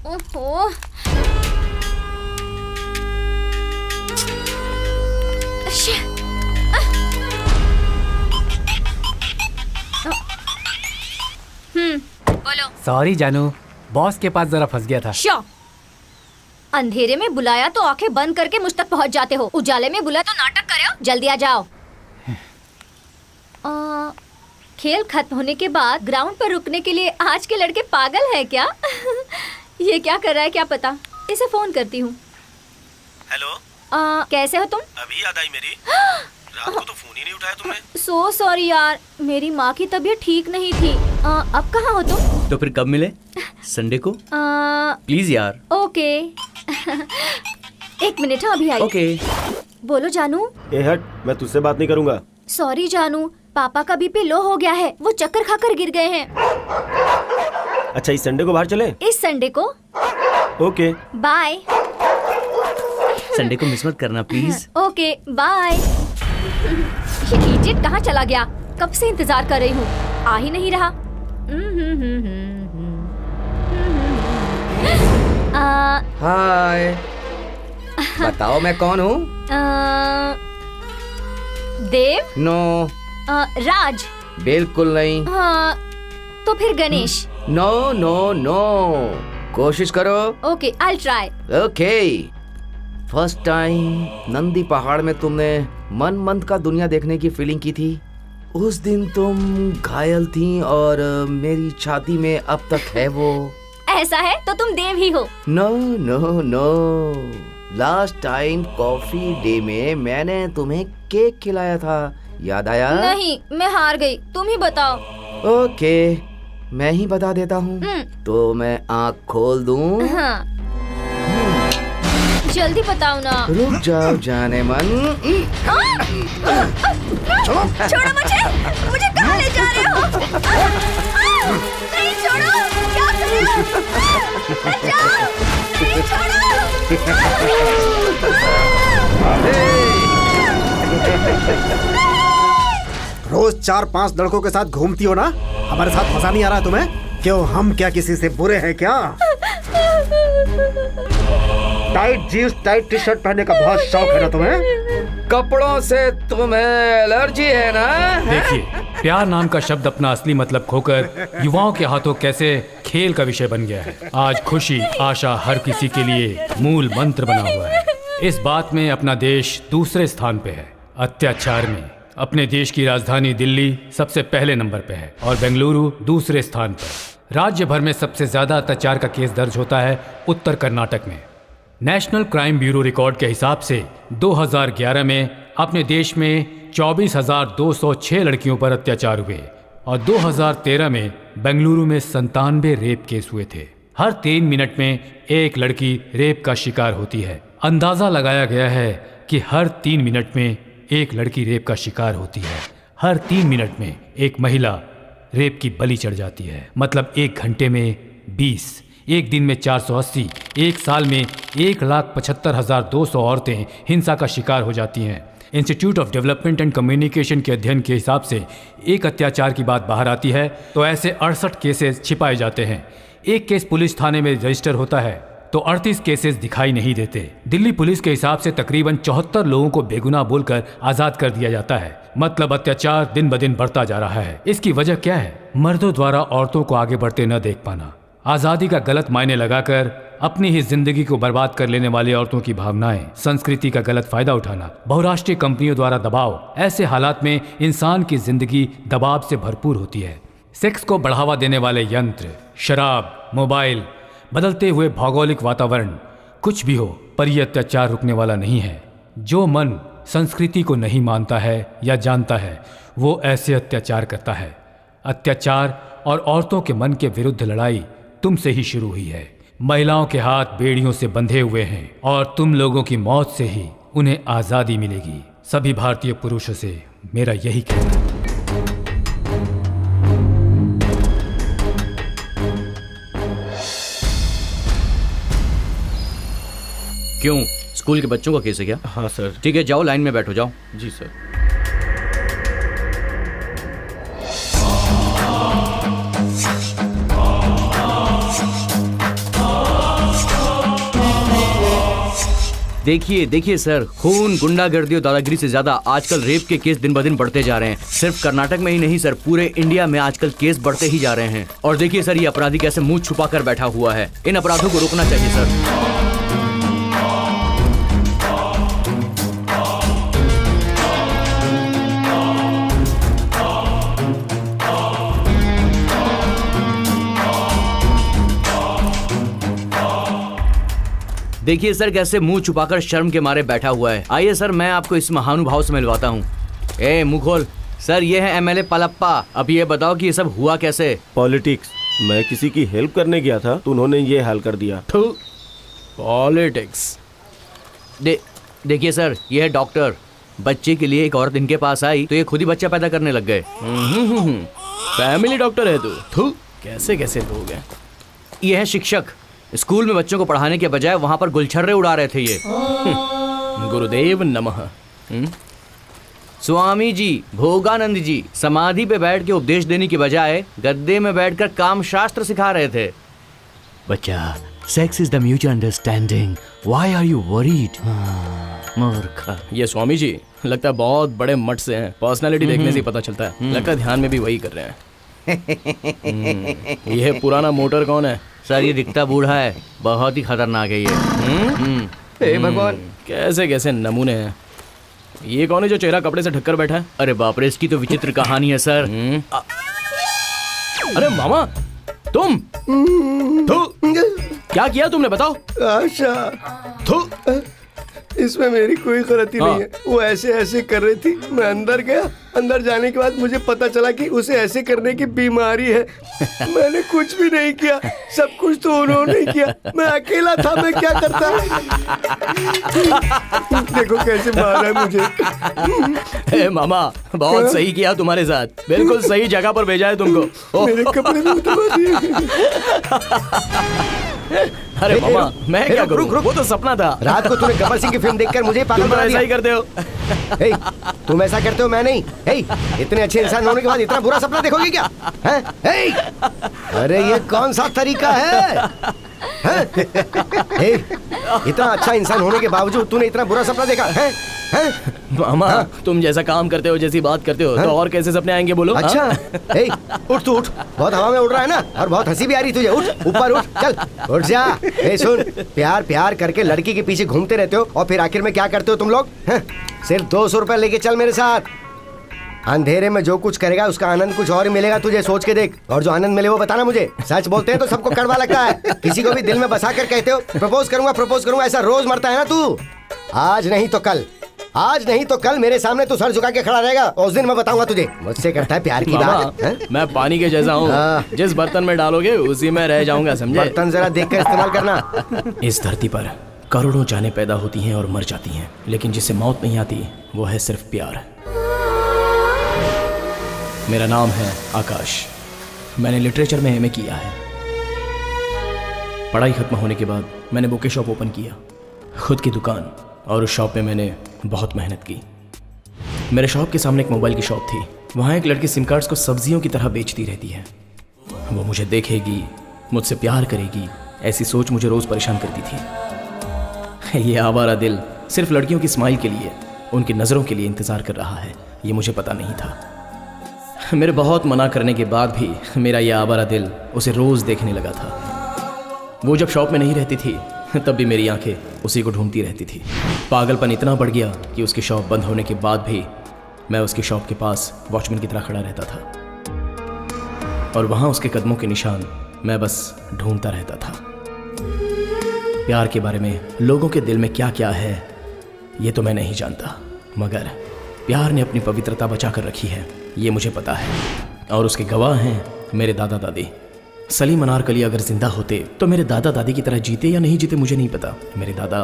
ओहो। बोलो। सॉरी जानू, बॉस के पास जरा फंस गया था। श्योर। अंधेरे में बुलाया तो आंखें बंद करके मुझ तक पहुंच जाते हो, उजाले में बुलाया तो नाटक करे हो। जल्दी आ जाओ। खेल खत्म होने के बाद ग्राउंड पर रुकने के लिए आज के लड़के पागल है क्या? ये क्या कर रहा है क्या पता। इसे फोन करती हूँ। हेलो। कैसे हो तुम? अभी याद आई मेरी। रात को तो फोन ही नहीं उठाया तुमने। सो सॉरी यार, मेरी माँ की तबीयत ठीक नहीं थी। अब कहाँ हो तुम? तो फिर कब मिले? संडे को? प्लीज यार। ओके। एक मिनट, अभी आई। ओके। बोलो जानू। ए हट, मैं तुझसे बात नहीं करूंगा। सॉरी जानू, पापा का बीपी लो हो गया है, वो चक्कर खाकर गिर गए हैं। अच्छा, इस संडे को बाहर चले? इस संडे को? Okay bye. संडे को मिस मत करना प्लीज। Okay bye. ये इडियट कहाँ चला गया? कब से इंतजार कर रही हूँ, आ ही नहीं रहा। हाय। बताओ मैं कौन हूँ? देव? नो। राज? बिल्कुल नहीं। हाँ, तो फिर गणेश? No no no. कोशिश करो। Okay, I try. Okay. First time Nandi पहाड़ में तुमने मन मंद का दुनिया देखने की फीलिंग की थी। उस दिन तुम घायल थी और मेरी छाती में अब तक है वो। ऐसा है तो तुम देव ही हो। No no no. Last time coffee day में मैंने तुम्हें केक खिलाया था, याद आया? नहीं, मैं हार गई, तुम ही बताओ। ओके, मैं ही बता देता हूँ। तो मैं आँख खोल दूँ? हाँ। जल्दी बताओ ना। रुक जाओ जाने मन। छोड़ो मुझे, मुझे कहाँ ले जा रहे हो? नहीं छोड़ो, क्या कर रहे हो? बचाओ, नहीं छोड़ो। रोज 4-5 लड़कों के साथ घूमती हो ना, हमारे साथ मजा नहीं आ रहा तुम्हें? क्यों, हम क्या किसी से बुरे हैं क्या? Tight jeans tight T shirt पहनने का बहुत शौक है ना तुम्हें? कपड़ों से तुम्हें एलर्जी है ना? देखिए, प्यार नाम का शब्द अपना असली मतलब खोकर युवाओं के हाथों कैसे खेल का विषय बन गया है। आज खुशी आशा हर किसी के लिए मूल मंत्र बना हुआ है। इस बात में अपना देश दूसरे स्थान पे है। अत्याचार में अपने देश की राजधानी दिल्ली सबसे पहले नंबर पे है और बेंगलुरु दूसरे स्थान पर। राज्य भर में सबसे ज्यादा अत्याचार का केस दर्ज होता है उत्तर कर्नाटक में। नेशनल क्राइम ब्यूरो रिकॉर्ड के हिसाब से 2011 में अपने देश में 24,206 लड़कियों पर अत्याचार हुए और 2013 में बेंगलुरु में 97 रेप केस हुए थे। हर 3 मिनट में एक लड़की रेप का शिकार होती है। अंदाजा लगाया गया है कि हर 3 मिनट में एक लड़की रेप का शिकार होती है। हर 3 मिनट में एक महिला रेप की बलि चढ़ जाती है। मतलब 1 घंटे में 20, एक दिन में 480, एक साल में 1,75,200 औरतें हिंसा का शिकार हो जाती हैं। Institute of development and communication के अध्ययन के हिसाब से एक अत्याचार की बात बाहर आती है तो ऐसे 68 केसेस छिपाए जाते हैं। एक केस पुलिस थाने में रजिस्टर होता है तो 38 केसेस दिखाई नहीं देते। दिल्ली पुलिस के हिसाब से तकरीबन 74 लोगों को बेगुनाह बोलकर आजाद कर दिया जाता है। मतलब अत्याचार दिन ब दिन बढ़ता जा रहा है। इसकी वजह क्या है? मर्दों द्वारा औरतों को आगे बढ़ते न देख पाना, आजादी का गलत मायने लगाकर अपनी ही जिंदगी को बर्बाद कर लेने वाली औरतों की भावनाएं, संस्कृति का गलत फायदा उठाना, बहुराष्ट्रीय कंपनियों द्वारा दबाव। ऐसे हालात में इंसान की जिंदगी दबाव से भरपूर होती है। सेक्स को बढ़ावा देने वाले यंत्र, शराब, मोबाइल, बदलते हुए भौगोलिक वातावरण, कुछ भी हो, पर यह अत्याचार रुकने वाला नहीं है। जो मन संस्कृति को नहीं मानता है या जानता है वो ऐसे अत्याचार करता है। अत्याचार और औरतों के मन के विरुद्ध लड़ाई तुमसे ही शुरू हुई है। महिलाओं के हाथ बेड़ियों से बंधे हुए हैं और तुम लोगों की मौत से ही उन्हें आज़ादी मिलेगी। सभी भारतीय पुरुषों से मेरा यही कहना है। क्यों, स्कूल के बच्चों का केस है क्या? हाँ सर। ठीक है, जाओ लाइन में बैठो, जाओ। जी सर। देखिए देखिए सर, खून, गुंडागर्दी और दादागिरी से ज्यादा आजकल रेप के केस दिन ब दिन बढ़ते जा रहे हैं। सिर्फ कर्नाटक में ही नहीं सर, पूरे इंडिया में आजकल केस बढ़ते ही जा रहे हैं। और देखिए सर, ये अपराधी कैसे मुंह छुपा कर बैठा हुआ है। इन अपराधों को रोकना चाहिए सर। देखिए सर, कैसे मुंह छुपाकर शर्म के मारे बैठा हुआ है। आइए सर, मैं आपको इस महानुभाव से मिलवाता हूँ। ए मुंह खोल। सर, ये है एमएलए पलप्पा। अब ये बताओ कि ये सब हुआ कैसे? पॉलिटिक्स। मैं किसी की हेल्प करने गया था तो उन्होंने ये हाल कर दिया। पॉलिटिक्स। देखिए सर, ये है डॉक्टर। बच्चे के लिए एक औरत इनके पास आई तो ये खुद ही बच्चा पैदा करने लग गए। फैमिली डॉक्टर है तू। कैसे कैसे लोग हैं। ये है शिक्षक। स्कूल में बच्चों को पढ़ाने के बजाय वहां पर गुलछर्रे उड़ा रहे थे ये। गुरुदेव नमः। स्वामी जी, भोगानंद जी समाधि पे बैठ के उपदेश देने की बजाय गद्दे में बैठकर काम शास्त्र सिखा रहे थे। बच्चा, sex is the mutual understanding, why are you worried? मूर्ख। ये स्वामी जी लगता है बहुत बड़े मठ से हैं। पर्सनालिटी देखने से ही पता चलता है। लगता है ध्यान में भी वही कर रहे हैं। यह पुराना मोटर कौन है? सर, ये दिखता बूढ़ा है, बहुत ही खतरनाक है ये। हे भगवान, कैसे कैसे नमूने हैं। ये कौन है जो चेहरा कपड़े से ढककर बैठा है? अरे बाप रे, इसकी तो विचित्र कहानी है सर। अरे मामा, तुम क्या किया तुमने, बताओ। आशा, इसमें मेरी कोई गलती नहीं है। वो ऐसे ऐसे कर रही थी, मैं अंदर गया। अंदर जाने के बाद मुझे पता चला कि उसे ऐसे करने की बीमारी है। मैंने कुछ भी नहीं किया, सब कुछ तो उन्होंने किया। मैं अकेला था, मैं क्या करता। देखो कैसे मारा है मुझे। हे मामा, बहुत सही किया तुम्हारे साथ। बिल्कुल सही जगह पर भेजा है तुमको। मेरे कपड़े भी उतार दिए। अरे मामा, मैं क्या करूं? वो तो सपना था। रात को तूने गब्बर सिंह की फिल्म देखकर मुझे पागल तुम तो बना ऐसा दिया। ही करते हो। हे, तुम ऐसा करते हो, मैं नहीं। हे, इतने अच्छे इंसान होने के बाद इतना बुरा सपना देखोगे क्या? हैं? हे, अरे ये कौन सा तरीका है? हैं? हे, इतना अच्छा इंसान होने के बावजूद तूने इतना बुरा सपना देखा है? हैं? मामा, तुम जैसा काम करते हो, जैसी बात करते हो, तो और कैसे सपने आएंगे बोलो। अच्छा, हे, उठ तू उठ। बहुत हवा में उड़ रहा है ना, और बहुत हंसी भी आ रही तुझे। उठ, ऊपर उठ, चल, उठ जा। हे सुन, प्यार प्यार करके लड़की के पीछे घूमते रहते हो और फिर आखिर में क्या करते हो तुम लोग? हैं? सिर्फ 200 रुपए लेके चल मेरे साथ। अंधेरे में जो कुछ करेगा उसका आनंद कुछ और ही मिलेगा तुझे, सोच के देख। और जो आनंद मिले वो बताना मुझे। सच बोलते हैं तो सबको कड़वा लगता है। किसी को भी दिल में बसा कर कहते हो प्रपोज करूंगा, ऐसा रोज मरता है ना तू। आज नहीं तो कल, आज नहीं तो कल मेरे सामने तू सर झुका के खड़ा रहेगा। उस दिन मैं बताऊंगा तुझे मुझसे करता है प्यार की बात। मैं पानी के जैसा हूँ, जिस बर्तन में डालोगे उसी में रह जाऊंगा, समझे? बर्तन जरा देख कर इस्तेमाल करना। इस धरती पर करोड़ों जानें पैदा होती हैं और मर जाती हैं, लेकिन जिससे मौत नहीं आती वो है सिर्फ प्यार। मेरा नाम है आकाश। मैंने लिटरेचर में एमए किया है। पढ़ाई खत्म होने के बाद मैंने बुके शॉप ओपन किया, खुद की दुकान, और उस शॉप में मैंने बहुत मेहनत की। मेरे शॉप के सामने एक मोबाइल की शॉप थी। वहाँ एक लड़की सिम कार्ड्स को सब्जियों की तरह बेचती रहती है। वो मुझे देखेगी, मुझसे प्यार करेगी, ऐसी सोच मुझे रोज़ परेशान करती थी। ये आवारा दिल सिर्फ लड़कियों की स्माइल के लिए, उनकी नज़रों के लिए इंतज़ार कर रहा है, ये मुझे पता नहीं था। मेरे बहुत मना करने के बाद भी मेरा यह आवारा दिल उसे रोज़ देखने लगा था। वो जब शॉप में नहीं रहती थी तब भी मेरी आंखें उसी को ढूंढती रहती थी। पागलपन इतना बढ़ गया कि उसकी शॉप बंद होने के बाद भी मैं उसकी शॉप के पास वॉचमैन की तरह खड़ा रहता था, और वहाँ उसके कदमों के निशान मैं बस ढूंढता रहता था। प्यार के बारे में लोगों के दिल में क्या क्या है ये तो मैं नहीं जानता, मगर प्यार ने अपनी पवित्रता बचा कर रखी है, ये मुझे पता है। और उसके गवाह हैं मेरे दादा दादी। सलीम अनारकली अगर जिंदा होते तो मेरे दादा दादी की तरह जीते या नहीं जीते मुझे नहीं पता। मेरे दादा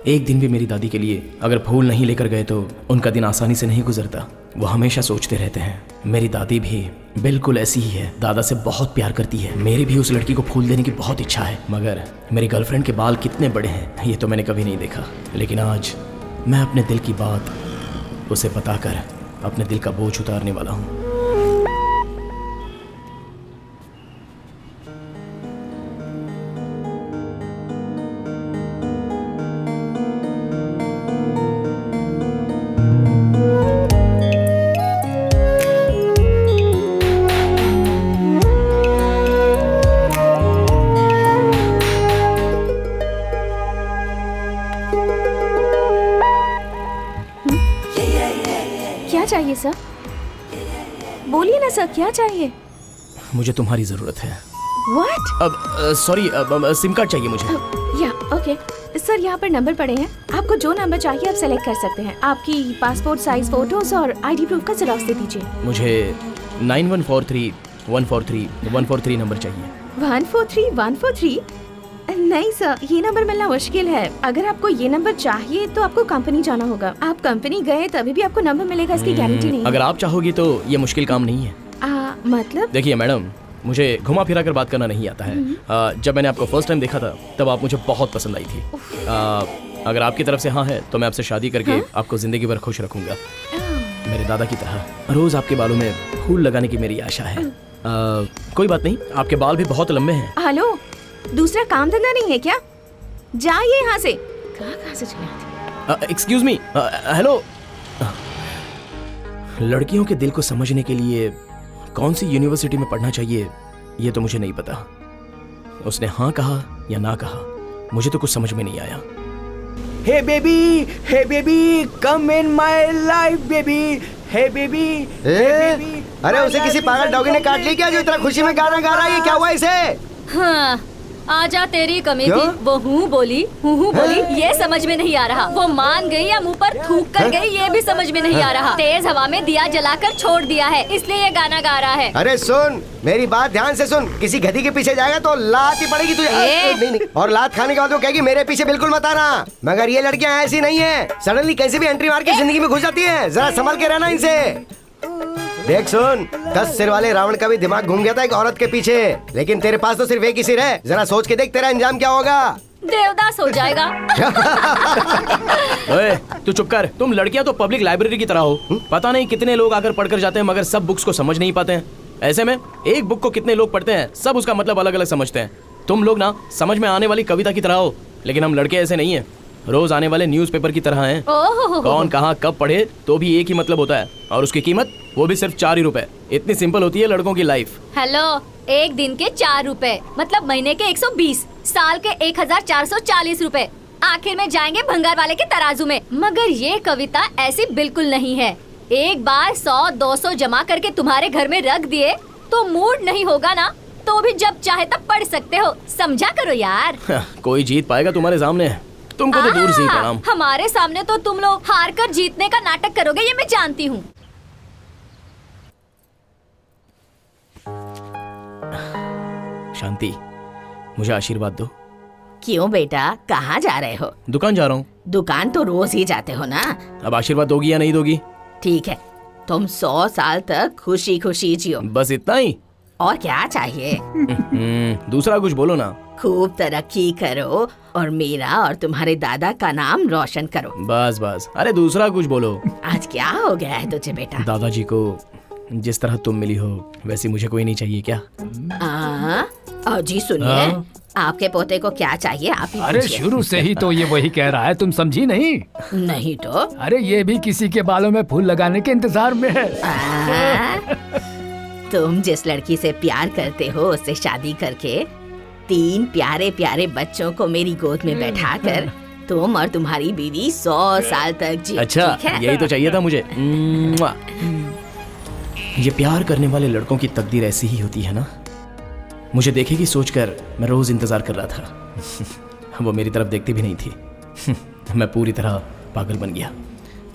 एक दिन भी मेरी दादी के लिए अगर फूल नहीं लेकर गए तो उनका दिन आसानी से नहीं गुजरता। वो हमेशा सोचते रहते हैं। मेरी दादी भी बिल्कुल ऐसी ही है, दादा से बहुत प्यार करती है। मेरी भी उस लड़की को फूल देने की बहुत इच्छा है, मगर मेरी गर्लफ्रेंड के बाल कितने बड़े हैं ये तो मैंने कभी नहीं देखा। लेकिन आज मैं अपने दिल की बात उसे बताकर अपने दिल का बोझ उतारने वाला हूँ। सर? बोलिए ना सर, क्या चाहिए? मुझे तुम्हारी ज़रूरत है। व्हाट? अब सॉरी, सिम कार्ड चाहिए मुझे। या ओके सर, यहाँ पर नंबर पड़े हैं, आपको जो नंबर चाहिए आप सेलेक्ट कर सकते हैं। आपकी पासपोर्ट साइज फोटोज और आईडी प्रूफ का जेरॉक्स दे दीजिए। मुझे 9143-143-143 नंबर चाहिए। 143-143? नहीं सर, ये नंबर मिलना मुश्किल है। अगर आपको ये नंबर चाहिए तो आपको कंपनी जाना होगा। आप कंपनी गए तभी भी आपको नंबर मिलेगा, इसकी गारंटी नहीं है। अगर आप चाहोगी तो ये मुश्किल काम नहीं है। मतलब? देखिए मैडम, मुझे घुमा फिरा कर बात करना नहीं आता है। जब मैंने आपको फर्स्ट टाइम देखा था तब आप मुझे बहुत पसंद आई थी। अगर आपकी तरफ से हाँ है तो मैं आपसे शादी करके आपको जिंदगी भर खुश रखूंगा, मेरे दादा की तरह। रोज आपके बालों में फूल लगाने की मेरी आशा है। कोई बात नहीं, आपके बाल भी बहुत लंबे हैं। हेलो, दूसरा काम धंधा नहीं है क्या? जाइए यहाँ से। कहाँ से चले आते? Excuse me, hello. लड़कियों के दिल को समझने के लिए कौन सी यूनिवर्सिटी में पढ़ना चाहिए ये तो मुझे नहीं पता। उसने हाँ कहा या ना कहा, मुझे तो कुछ समझ में नहीं आया। Hey baby, come in my life baby, hey baby. अरे उसे किसी पागल डॉगी ने काट लिया क्या जो इतना खुशी में गाना गा रहा है? ये क्या हुआ इसे? हाँ, आजा तेरी कमी थी। क्यों? वो हूँ बोली ये समझ में नहीं आ रहा। वो मान गई या मुंह पर थूक कर गई ये भी समझ में नहीं आ रहा। तेज हवा में दिया जलाकर छोड़ दिया है, इसलिए ये गाना गा रहा है। अरे सुन, मेरी बात ध्यान से सुन। किसी गधी के पीछे जाएगा तो लात ही पड़ेगी तुझे। नहीं, और लात खाने के बाद वो कहेगी मेरे पीछे बिल्कुल मत आना। मगर ये लड़कियां ऐसी नहीं है, सडनली कैसे भी एंट्री मार के जिंदगी में घुस जाती है। जरा संभल के रहना इनसे। देख सुन, 10 सिर वाले रावण का भी दिमाग घूम गया था एक औरत के पीछे, लेकिन तेरे पास तो सिर्फ एक ही सिर है। जरा सोच के देख तेरा अंजाम क्या होगा। देवदास हो जाएगा। ओए, तू चुप कर। तुम लड़कियां तो पब्लिक लाइब्रेरी की तरह हो। पता नहीं कितने लोग आकर पढ़कर जाते हैं मगर सब बुक्स को समझ नहीं पाते हैं। ऐसे में एक बुक को कितने लोग पढ़ते हैं, सब उसका मतलब अलग अलग समझते हैं। तुम लोग ना समझ में आने वाली कविता की तरह हो, लेकिन हम लड़के ऐसे नहीं हैं। रोज आने वाले न्यूज़पेपर की तरह हैं। कौन कहाँ कब पढ़े तो भी एक ही मतलब होता है, और उसकी कीमत वो भी सिर्फ 4 ही रुपए। इतनी सिंपल होती है लड़कों की लाइफ। हेलो, एक दिन के 4 रुपए मतलब महीने के 120, साल के 1440 रुपए आखिर में जाएंगे भंगार वाले के तराजू में। मगर ये कविता ऐसी बिल्कुल नहीं है। एक बार 100-200 जमा करके तुम्हारे घर में रख दिए तो मूड नहीं होगा ना, तो भी जब चाहे तब पढ़ सकते हो। समझा करो यार। कोई जीत पाएगा तुम्हारे सामने? तुमको तो दूर से ही प्रणाम। हमारे सामने तो तुम लोग हार कर जीतने का नाटक करोगे, ये मैं जानती हूँ। शांति, मुझे आशीर्वाद दो। क्यों बेटा, कहाँ जा रहे हो? दुकान जा रहा हूँ। दुकान तो रोज ही जाते हो ना। अब आशीर्वाद दोगी या नहीं दोगी? ठीक है, तुम 100 साल तक खुशी खुशी जियो। बस इतना ही? और क्या चाहिए? दूसरा कुछ बोलो ना। खूब तरक्की करो और मेरा और तुम्हारे दादा का नाम रोशन करो। बस बस, अरे दूसरा कुछ बोलो। आज क्या हो गया है तुझे बेटा? दादाजी को जिस तरह तुम मिली हो वैसी मुझे कोई नहीं चाहिए क्या? जी सुनिए, आपके पोते को क्या चाहिए आप ही अरे पूछिए। शुरू से ही तो ये वही कह रहा है, तुम समझी नहीं? नहीं तो? अरे ये भी किसी के बालों में फूल लगाने के इंतजार में है। तुम जिस लड़की से प्यार करते हो उससे शादी करके 3 प्यारे प्यारे बच्चों को मेरी गोद में बैठाकर तुम और तुम्हारी बीवी 100 साल तक जियो। अच्छा, ठीक है? यही तो चाहिए था मुझे। ये प्यार करने वाले लड़कों की तकदीर ऐसी ही होती है ना। मुझे देखेगी सोचकर मैं रोज इंतजार कर रहा था। वो मेरी तरफ देखती भी नहीं थी। मैं पूरी तरह पागल बन गया।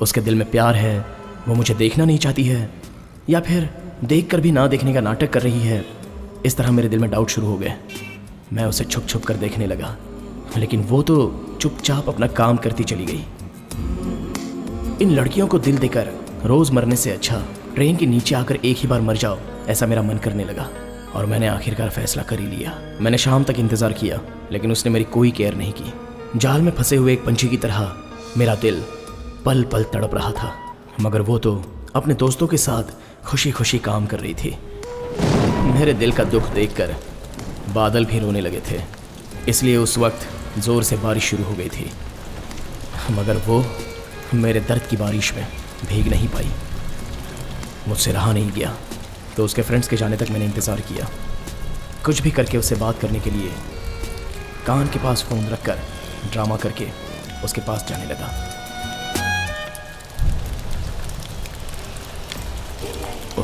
उसके दिल में प्यार है, वो मुझे देखना नहीं चाहती है, या फिर देखकर भी ना देखने का नाटक कर रही है। इस तरह मेरे दिल में डाउट शुरू हो गए। मैं उसे छुप छुप कर देखने लगा, लेकिन वो तो चुपचाप अपना काम करती चली गई। इन लड़कियों को दिल देकर रोज मरने से अच्छा ट्रेन के नीचे आकर एक ही बार मर जाओ, ऐसा मेरा मन करने लगा। और मैंने आखिरकार फैसला कर ही लिया। मैंने शाम तक इंतजार किया, लेकिन उसने मेरी कोई केयर नहीं की। जाल में फंसे हुए एक पंछी की तरह मेरा दिल पल पल तड़प रहा था, मगर वो तो अपने दोस्तों के साथ खुशी खुशी काम कर रही थी। मेरे दिल का दुख देखकर बादल भी रोने लगे थे, इसलिए उस वक्त जोर से बारिश शुरू हो गई थी, मगर वो मेरे दर्द की बारिश में भीग नहीं पाई। मुझसे रहा नहीं गया, तो उसके फ्रेंड्स के जाने तक मैंने इंतज़ार किया। कुछ भी करके उससे बात करने के लिए कान के पास फ़ोन रखकर ड्रामा करके उसके पास जाने लगा।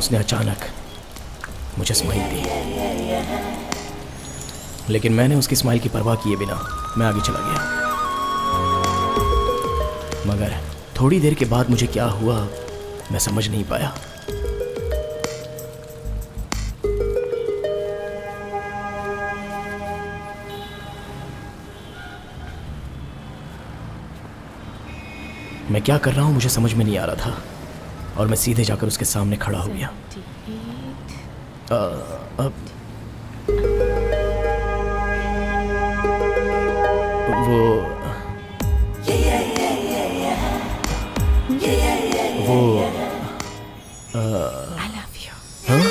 उसने अचानक मुझे स्माइल दी, लेकिन मैंने उसकी स्माइल की परवाह किए बिना मैं आगे चला गया। मगर थोड़ी देर के बाद मुझे क्या हुआ मैं समझ नहीं पाया। मैं क्या कर रहा हूं मुझे समझ में नहीं आ रहा था और मैं सीधे जाकर उसके सामने खड़ा हो गया। अब वो I love you. हाँ?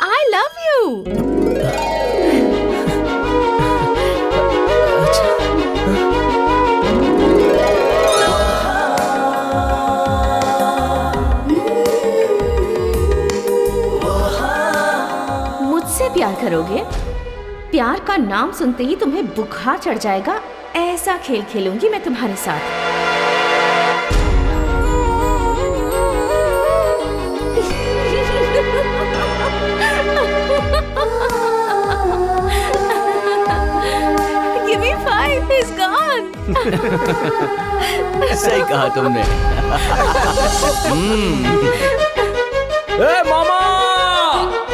I love you. मुझसे प्यार करोगे? प्यार का नाम सुनते ही तुम्हें बुखार चढ़ जाएगा। ऐसा खेल खेलूंगी मैं तुम्हारे साथ। Give me 5, he's gone. सही कहा तुमने। ए मामा,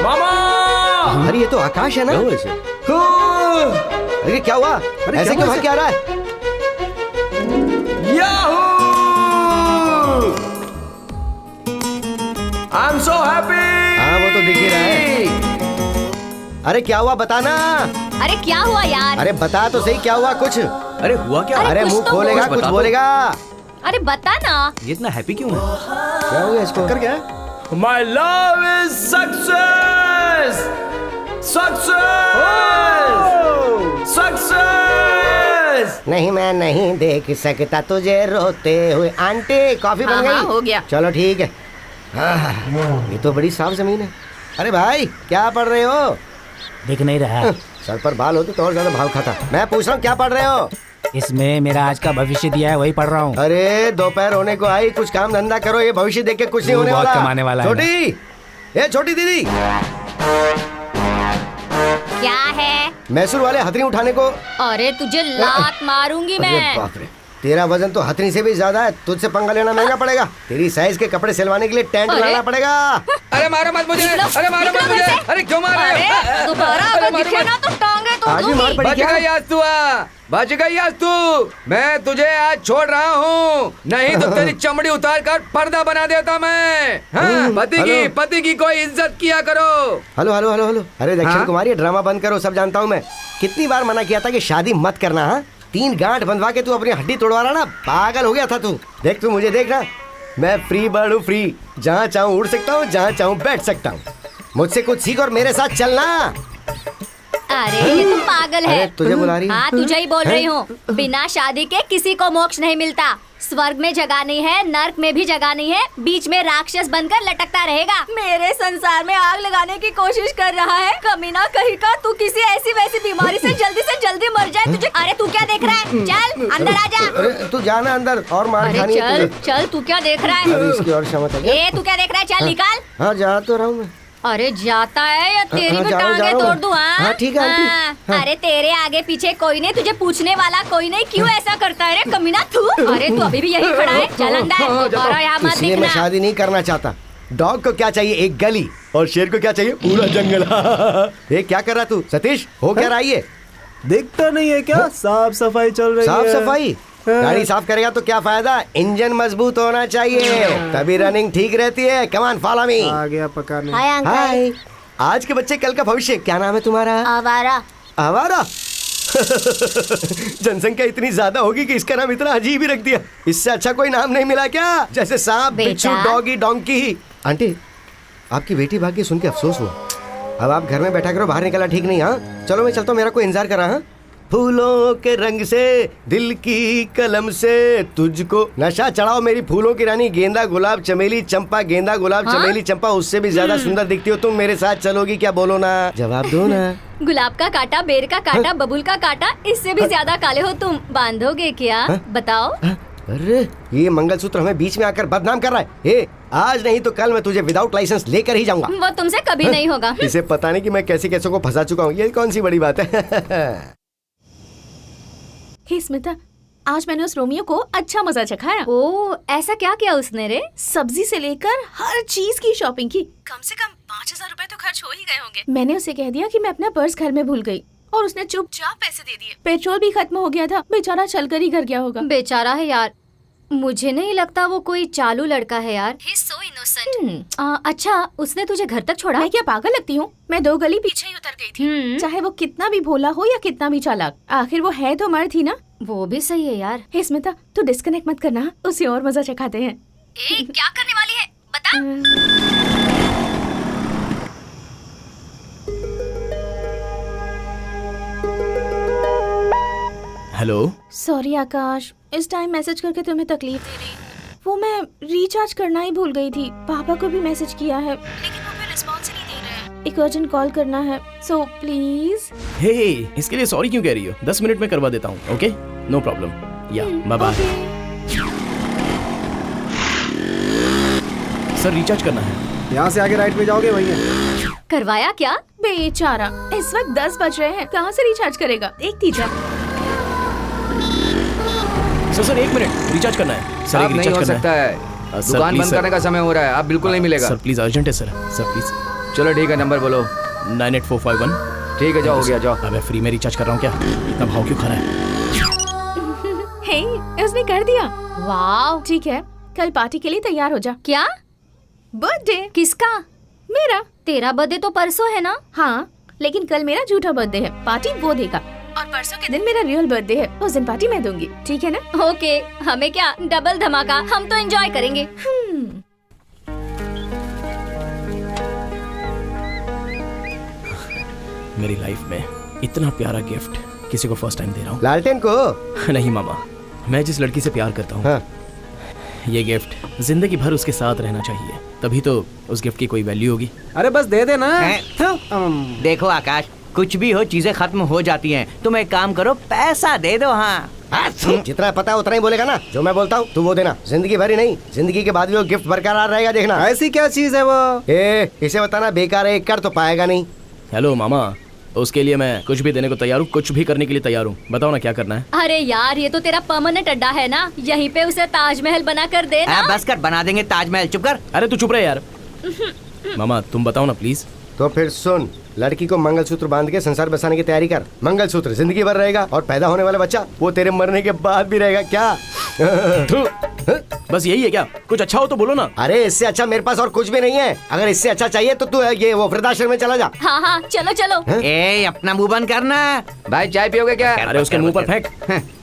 मामा! अरे ये तो आकाश है ना? अरे क्या हुआ? ऐसे क्यों भाग के आ रहा है? I'm so happy! हाँ वो तो दिख ही रहा है। अरे क्या हुआ बताना? अरे क्या हुआ यार? अरे बता तो सही क्या हुआ कुछ? अरे हुआ क्या? अरे अरे कुछ मुंह तो खोलेगा बोल। कुछ बोलेगा। अरे बता ना। ये इतना हैप्पी क्यों है? क्या हुआ इसको? कर क्या? My love is success! Success! Success! नहीं मैं नहीं देख सकता तुझे रोते हुए। आंटी कॉफी बन हाँ, गई? हाँ, हो गया। चलो ठीक है। ये तो बड़ी साफ जमीन है। अरे भाई क्या पढ़ रहे हो? दिख नहीं रहा। सर पर बाल होते तो और ज्यादा भाव खाता। मैं पूछ रहा हूँ क्या पढ़ रहे हो? इसमें मेरा आज का भविष्य दिया है, वही पढ़ रहा हूँ। अरे दोपहर होने को आई, कुछ काम धंधा करो। ये भविष्य देख के कुछ नहीं होने बहुत वाला। कमाने वाला है छोटी, ये छोटी दीदी, क्या है? मैसूर वाले हथनी उठाने को। अरे तुझे लात मारूंगी अरे मैं। बाप रे, तेरा वजन तो हथनी से भी ज्यादा है। तुझसे पंगा लेना महंगा पड़ेगा। तेरी साइज के कपड़े सिलवाने के लिए टेंट अरे। लाना पड़ेगा। अरे मारो मत मुझे! अरे मारो मत मुझे! अरे क्यों मार रहे हो? अरे दोबारा अरे अगर मारो दिखे मत। ना तो टांगे तोड़ आज भी मार दूंगी। पड़ी बच क्या? गई आज तू, बच गई आज तू। मैं तुझे आज छोड़ रहा हूँ, नहीं तो तेरी चमड़ी उतार कर पर्दा बना देता मैं। हाँ, पति की कोई इज्जत किया करो। Hello hello hello hello. अरे दक्षिण हाँ? कुमारी, ड्रामा बंद करो, सब जानता हूँ मैं। कितनी बार मना किया था कि शादी मत करना। हाँ 3 गांठ बंधवा के तू अपनी हड्डी तोड़वा रहा ना। पागल हो गया था तू। देख तू मुझे देखना, मैं फ्री बर्ड हूँ, फ्री। जहाँ चाहूँ उड़ सकता हूँ, जहाँ चाहूँ बैठ सकता हूँ। मुझसे कुछ सीख और मेरे साथ चलना। अरे ये तो पागल है। अरे तुझे बुला रही है? हाँ तुझे ही बोल रही हूँ। बिना शादी के किसी को मोक्ष नहीं मिलता। स्वर्ग में जगह नहीं है, नर्क में भी जगह नहीं है, बीच में राक्षस बनकर लटकता रहेगा। मेरे संसार में आग लगाने की कोशिश कर रहा है कमीना कहीं का। तू किसी ऐसी वैसी बीमारी से जल्दी मर जाए तुझे। अरे तू क्या देख रहा है? चल अंदर आ जा। अरे तू जाना अंदर और मार अरे खानी है चल तुझे। चल, तू क्या देख रहा अरे है? इसकी और क्षमता है। ए तू क्या देख रहा है? चल निकाल। हाँ जा तो रहा हूँ मैं। अरे जाता है या तेरी भी जा रहा टांगे हूँ तोड़ मैं। दूं? हाँ, ठीक है, आंटी। हाँ। अरे तेरे आगे पीछे कोई नहीं, तुझे पूछने वाला कोई नहीं। क्यों ऐसा करता है रे कमीना तू? अरे तू अभी भी यही खड़ा है। चल अंदर, दोबारा यहाँ मत इसलिए मैं दिखना। शादी नहीं करना चाहता। डॉग को क्या चाहिए? एक गली। और शेर को क्या चाहिए? पूरा जंगल। ये क्या कर रहा तू सतीश? हो क्या रहा है ये? दिखता नहीं है क्या? साफ सफाई चल रही साफ है। सफाई? गाड़ी साफ करेगा तो क्या फायदा? इंजन मजबूत होना चाहिए, तभी रनिंग ठीक रहती है। Come on follow me. आ गया पकाने। Hi uncle. हाय। आज के बच्चे कल का भविष्य। क्या नाम है तुम्हारा? आवारा। आवारा? जनसंख्या इतनी ज्यादा होगी कि इसका नाम इतना अजीब ही रख दिया। इससे अच्छा कोई नाम नहीं मिला क्या? जैसे सांप, बिच्छू, डॉगी, डोंकी। आंटी आपकी बेटी भाग के सुन के अफसोस हुआ। अब आप घर में बैठा करो, बाहर निकला ठीक नहीं। हाँ चलो मैं चलता हूँ, मेरा कोई इंतजार कर रहा। हाँ फूलों के रंग से, दिल की कलम से तुझको नशा चढ़ाओ मेरी फूलों की रानी, गेंदा गुलाब चमेली चंपा, गेंदा गुलाब चमेली चंपा, उससे भी ज्यादा सुंदर दिखती हो तुम, मेरे साथ चलोगी क्या? बोलो ना, जवाब दो ना। गुलाब का कांटा, बेर का कांटा, बबुल का कांटा, इससे भी ज्यादा काले हो तुम, बांधोगे क्या? बताओ। अरे ये मंगलसूत्र हमें बीच में आकर बदनाम कर रहा है। ए, आज नहीं तो कल मैं तुझे विदाउट लाइसेंस लेकर ही जाऊंगा। वो तुमसे कभी नहीं होगा। इसे पता नहीं कि मैं कैसे कैसे को फंसा चुका हूँ, ये कौन सी बड़ी बात है। हे स्मिता, आज मैंने उस रोमियो को अच्छा मजा चखाया। ओ, ऐसा क्या किया उसने रे? सब्जी से लेकर हर चीज की शॉपिंग की। कम से कम 5,000 रुपए तो खर्च हो ही गए होंगे। मैंने उसे कह दिया कि मैं अपना पर्स घर में भूल गई और उसने चुपचाप पैसे दे दिए। पेट्रोल भी खत्म हो गया था, बेचारा चलकर ही घर गया होगा। बेचारा है यार, मुझे नहीं लगता वो कोई चालू लड़का है यार। He's so innocent। अच्छा, उसने तुझे घर तक छोड़ा? मैं क्या पागल लगती हूँ? मैं 2 गली पीछे ही उतर गई थी। चाहे वो कितना भी भोला हो या कितना भी चालाक, आखिर वो है तो मर्द ही ना। वो भी सही है यार। हे स्मिता, तू डिस्कनेक्ट मत करना, उसे और मजा चखाते हैं। क्या करने वाली है बता। हेलो। सॉरी आकाश, इस टाइम मैसेज करके तुम्हें तकलीफ दे रही। वो मैं रिचार्ज करना ही भूल गई थी। पापा को भी मैसेज किया है लेकिन वो फिर रिस्पॉन्स ही नहीं दे रहे हैं। एक अर्जेंट कॉल करना है, सो प्लीज। हे, इसके लिए सॉरी क्यों कह रही हो? 10 मिनट में करवा देता हूँ। Okay, no problem. या बाय बाय। सर, रिचार्ज करना है। यहाँ से आगे राइट में जाओगे, वही है। करवाया क्या? बेचारा, इस वक्त 10 बज रहे हैं, कहाँ से रिचार्ज करेगा? एक तीजा। सर 1 मिनट, रिचार्ज करना है। सर, आप नहीं हो सकता है, दुकान बंद करने का समय हो रहा है, आप बिल्कुल नहीं मिलेगा। सर प्लीज, अर्जेंट है सर। Sir please. चलो ठीक है, नंबर बोलो। 98451। ठीक है, जाओ, हो गया, जाओ। अबे फ्री में रिचार्ज कर रहा हूँ क्या? इतना भाव क्यों खा रहा है? हे, उसने कर दिया। वाह, ठीक है, कल पार्टी के लिए तैयार हो जा। क्या? बर्थडे किसका? मेरा। तेरा बर्थडे तो परसों है ना? हाँ, लेकिन कल मेरा झूठा बर्थडे है, पार्टी वो देगा। और परसों के दिन मेरा रियल बर्थडे है, उस दिन पार्टी मैं दूंगी, ठीक है ना? ओके, हमें क्या, डबल धमाका, हम तो एंजॉय करेंगे। मेरी लाइफ में इतना प्यारा गिफ्ट किसी को फर्स्ट टाइम दे रहा हूँ। लालटेन को? नहीं मामा, मैं जिस लड़की से प्यार करता हूँ, ये गिफ्ट जिंदगी भर उसके साथ रहना चाहिए, तभी तो उस गिफ्ट की कोई वैल्यू होगी। अरे बस दे देना। देखो आकाश, कुछ भी हो चीजें खत्म हो जाती हैं। तुम एक काम करो, पैसा दे दो। हाँ, जितना पता है उतना ही बोलेगा ना। जो मैं बोलता हूँ तू वो देना, जिंदगी भर ही नहीं, जिंदगी के बाद भी वो गिफ्ट बरकरार रहेगा, देखना। ऐसी क्या चीज है वो? इसे बताना बेकार है, एक कर तो पाएगा नहीं। हेलो मामा, उसके लिए मैं कुछ भी देने को तैयार हूँ, कुछ भी करने के लिए तैयार हूँ। बताओ ना क्या करना है। अरे यार, ये तो तेरा परमानेंट अड्डा है ना, यहीं पे उसे ताजमहल बना कर दे ना। बस कर, बना देंगे ताजमहल। चुप कर। अरे तू चुप रहे यार। मामा तुम बताओ ना प्लीज। तो फिर सुन, लड़की को मंगलसूत्र बांध के संसार बसाने की तैयारी कर। मंगलसूत्र जिंदगी भर रहेगा और पैदा होने वाला बच्चा वो तेरे मरने के बाद भी रहेगा। क्या? बस यही है क्या? कुछ अच्छा हो तो बोलो ना। अरे इससे अच्छा मेरे पास और कुछ भी नहीं है। अगर इससे अच्छा चाहिए तो तू ये वो वृद्धाश्रम में चला जा। हाँ हाँ, चलो चलो। अपना मुंह बंद करना। भाई चाय पियोगे क्या? अरे उसके मुंह पर फेंक।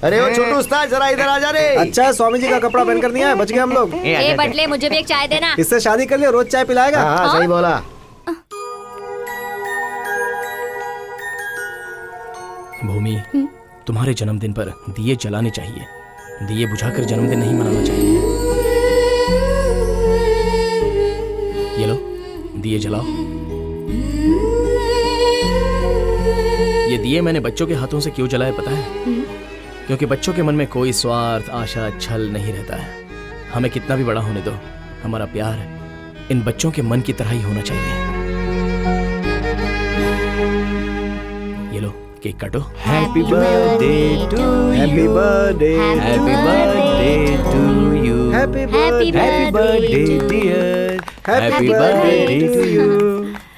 अरे वो छोटू उस्ताद, जरा इधर आ जा रे। अच्छा, स्वामी जी का कपड़ा पहन कर दिया है, बच गए हम लोग। ए बटले, मुझे भी एक चाय देना। इससे शादी कर लिया, रोज चाय पिलाएगा। हाँ, सही बोला। भूमि, तुम्हारे जन्मदिन पर दिए जलाने चाहिए, दिए बुझाकर जन्मदिन नहीं मनाना चाहिए। ये लो, दिए जलाओ। ये दिए मैंने बच्चों के हाथों से क्यों जलाए पता है? क्योंकि बच्चों के मन में कोई स्वार्थ, आशा, छल नहीं रहता है। हमें कितना भी बड़ा होने दो, हमारा प्यार इन बच्चों के मन की तरह ही होना चाहिए। ये लो, केक काटो। Happy birthday to you, happy birthday, happy birthday to you, happy birthday dear, happy birthday to you.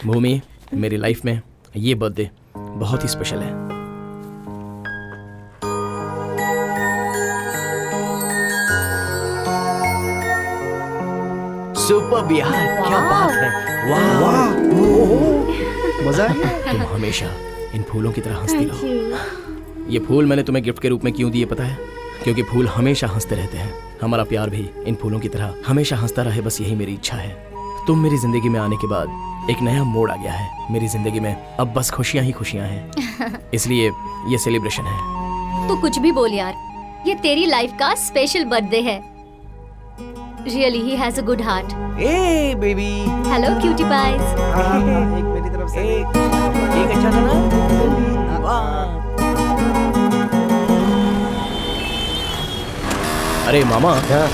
Bhumi, मेरी लाइफ में ये बर्थडे बहुत ही स्पेशल है। सुपर यार, क्या बात है। वाह, मजा आ गया। तुम हमेशा इन फूलों की तरह हंसती रहो। ये फूल मैंने तुम्हें गिफ्ट के रूप में क्यों दिए पता है? क्योंकि फूल हमेशा हंसते रहते हैं। हमारा प्यार भी इन फूलों की तरह हमेशा हंसता रहे, बस यही मेरी इच्छा है। तुम मेरी जिंदगी में आने के बाद एक नया मोड़ आ गया है मेरी जिंदगी में। अब बस खुशियां ही खुशियां हैं, इसलिए ये सेलिब्रेशन है। तू कुछ भी बोल यार, ये तेरी लाइफ का स्पेशल बर्थडे है। Really he has a good heart. Hey baby, hello cutie pies. एक मेरी तरफ से एक अच्छा था ना? वाह। अरे मामा, हाँ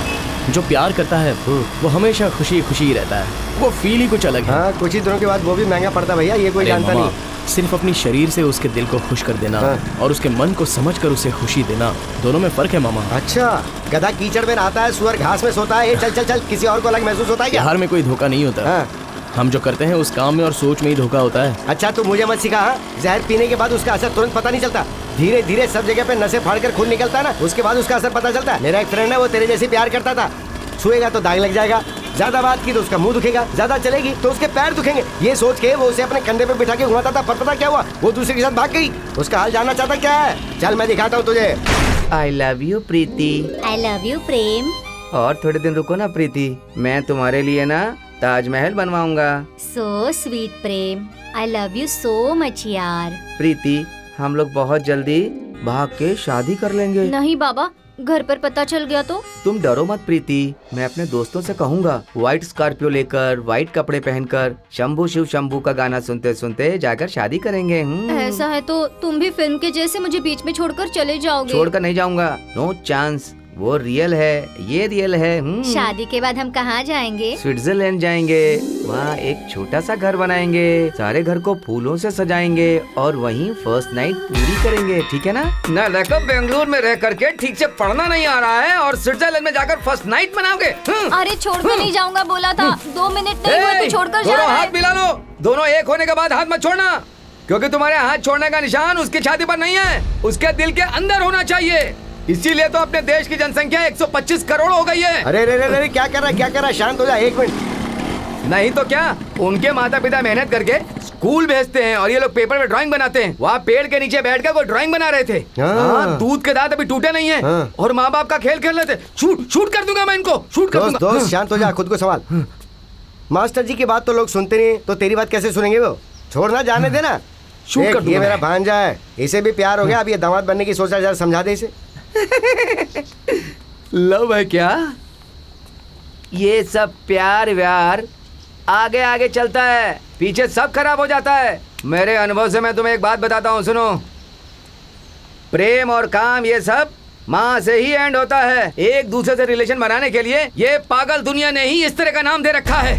जो प्यार करता है वो हमेशा खुशी खुशी ही रहता है। वो फील ही कुछ अलग है। हाँ, कुछ ही दिनों के बाद वो भी महंगा पड़ता भैया, ये कोई अरे जानता मामा, नहीं। सिर्फ अपनी शरीर से उसके दिल को खुश कर देना और उसके मन को समझकर उसे खुशी देना, दोनों में फर्क है मामा। अच्छा, गधा कीचड़ में नहाता है, सुअर घास में सोता है, ये चल चल चल, किसी और को अलग महसूस होता है क्या? प्यार में कोई धोखा नहीं होता। हाँ। हम जो करते हैं उस काम में और सोच में ही धोखा होता है। अच्छा, तू मुझे मत सिखा। हाँ? जहर पीने के बाद उसका असर तुरंत पता नहीं चलता, धीरे धीरे सब जगह पे नसें फाड़ कर खून निकलता है ना, उसके बाद उसका असर पता चलता है। मेरा एक फ्रेंड है, वो तेरे जैसे प्यार करता था। छुएगा तो दाग लग जाएगा, ज्यादा बात की तो उसका मुंह दुखेगा, ज्यादा चलेगी तो उसके पैर दुखेंगे। ये सोच के वो उसे अपने कंधे पे बिठा के घुमाता था, पर पता क्या हुआ? वो दूसरे के साथ भाग गई। उसका हाल जानना चाहता क्या है? चल मैं दिखाता हूँ तुझे। I love you Preeti. I love you Prem. और थोड़े दिन रुको ना प्रीति, मैं तुम्हारे लिए ना ताजमहल बनवाऊंगा। So sweet Prem, I love you so much यार। प्रीति, हम लोग बहुत जल्दी भाग के शादी कर लेंगे। नहीं बाबा, घर पर पता चल गया तो? तुम डरो मत प्रीति, मैं अपने दोस्तों से कहूँगा, व्हाइट स्कॉर्पियो लेकर, व्हाइट कपड़े पहनकर, शंभू शिव शंभू का गाना सुनते सुनते जाकर शादी करेंगे। ऐसा है तो तुम भी फिल्म के जैसे मुझे बीच में छोड़कर चले जाओगे? छोड़कर नहीं जाऊंगा, नो चांस। वो रियल है, ये रियल है। शादी के बाद हम कहाँ जाएंगे? स्विट्जरलैंड जाएंगे, वहाँ एक छोटा सा घर बनाएंगे, सारे घर को फूलों से सजाएंगे और वहीं फर्स्ट नाइट पूरी करेंगे, ठीक है ना? न देखो, बेंगलुरु में रह करके ठीक से पढ़ना नहीं आ रहा है और स्विट्जरलैंड में जाकर फर्स्ट नाइट मनाओगे? अरे छोड़कर नहीं जाऊंगा बोला था, 2 मिनट नहीं हुए तो छोड़कर जा दोनों रहा हाथ है। मिला लो, दोनों एक होने के बाद हाथ मत छोड़ना, क्योंकि तुम्हारे हाथ छोड़ने का निशान उसकी छाती पर नहीं है, उसके दिल के अंदर होना चाहिए। इसीलिए तो अपने देश की जनसंख्या 125 करोड़ हो गई है। अरे अरे अरे, क्या कर रहा है? शांत हो जा, एक मिनट। नहीं तो क्या, उनके माता पिता मेहनत करके स्कूल भेजते हैं और ये लोग पेपर में ड्राइंग बनाते हैं। वहाँ पेड़ के नीचे बैठकर कोई ड्राइंग बना रहे थे। हाँ, दूध के दांत अभी टूटे नहीं है और माँ बाप का खेल खेल रहे थे। शूट कर दूंगा मैं इनको, शूट कर दूंगा। दोस्त शांत हो जा, खुद को संभाल। मास्टर जी की बात तो लोग सुनते नहीं, तो तेरी बात कैसे सुनेंगे? वो छोड़ना, जाने देना। शूट कर दूंगा। ये मेरा भांजा है, इसे भी प्यार हो गया, अब ये दामाद बनने की सोच रहा है, जरा समझा दे इसे। लव है क्या? ये सब प्यार व्यार आगे आगे चलता है, पीछे सब खराब हो जाता है। मेरे अनुभव से मैं तुम्हें एक बात बताता हूँ, सुनो। प्रेम और काम ये सब माँ से ही एंड होता है। एक दूसरे से रिलेशन बनाने के लिए ये पागल दुनिया ने ही इस तरह का नाम दे रखा है।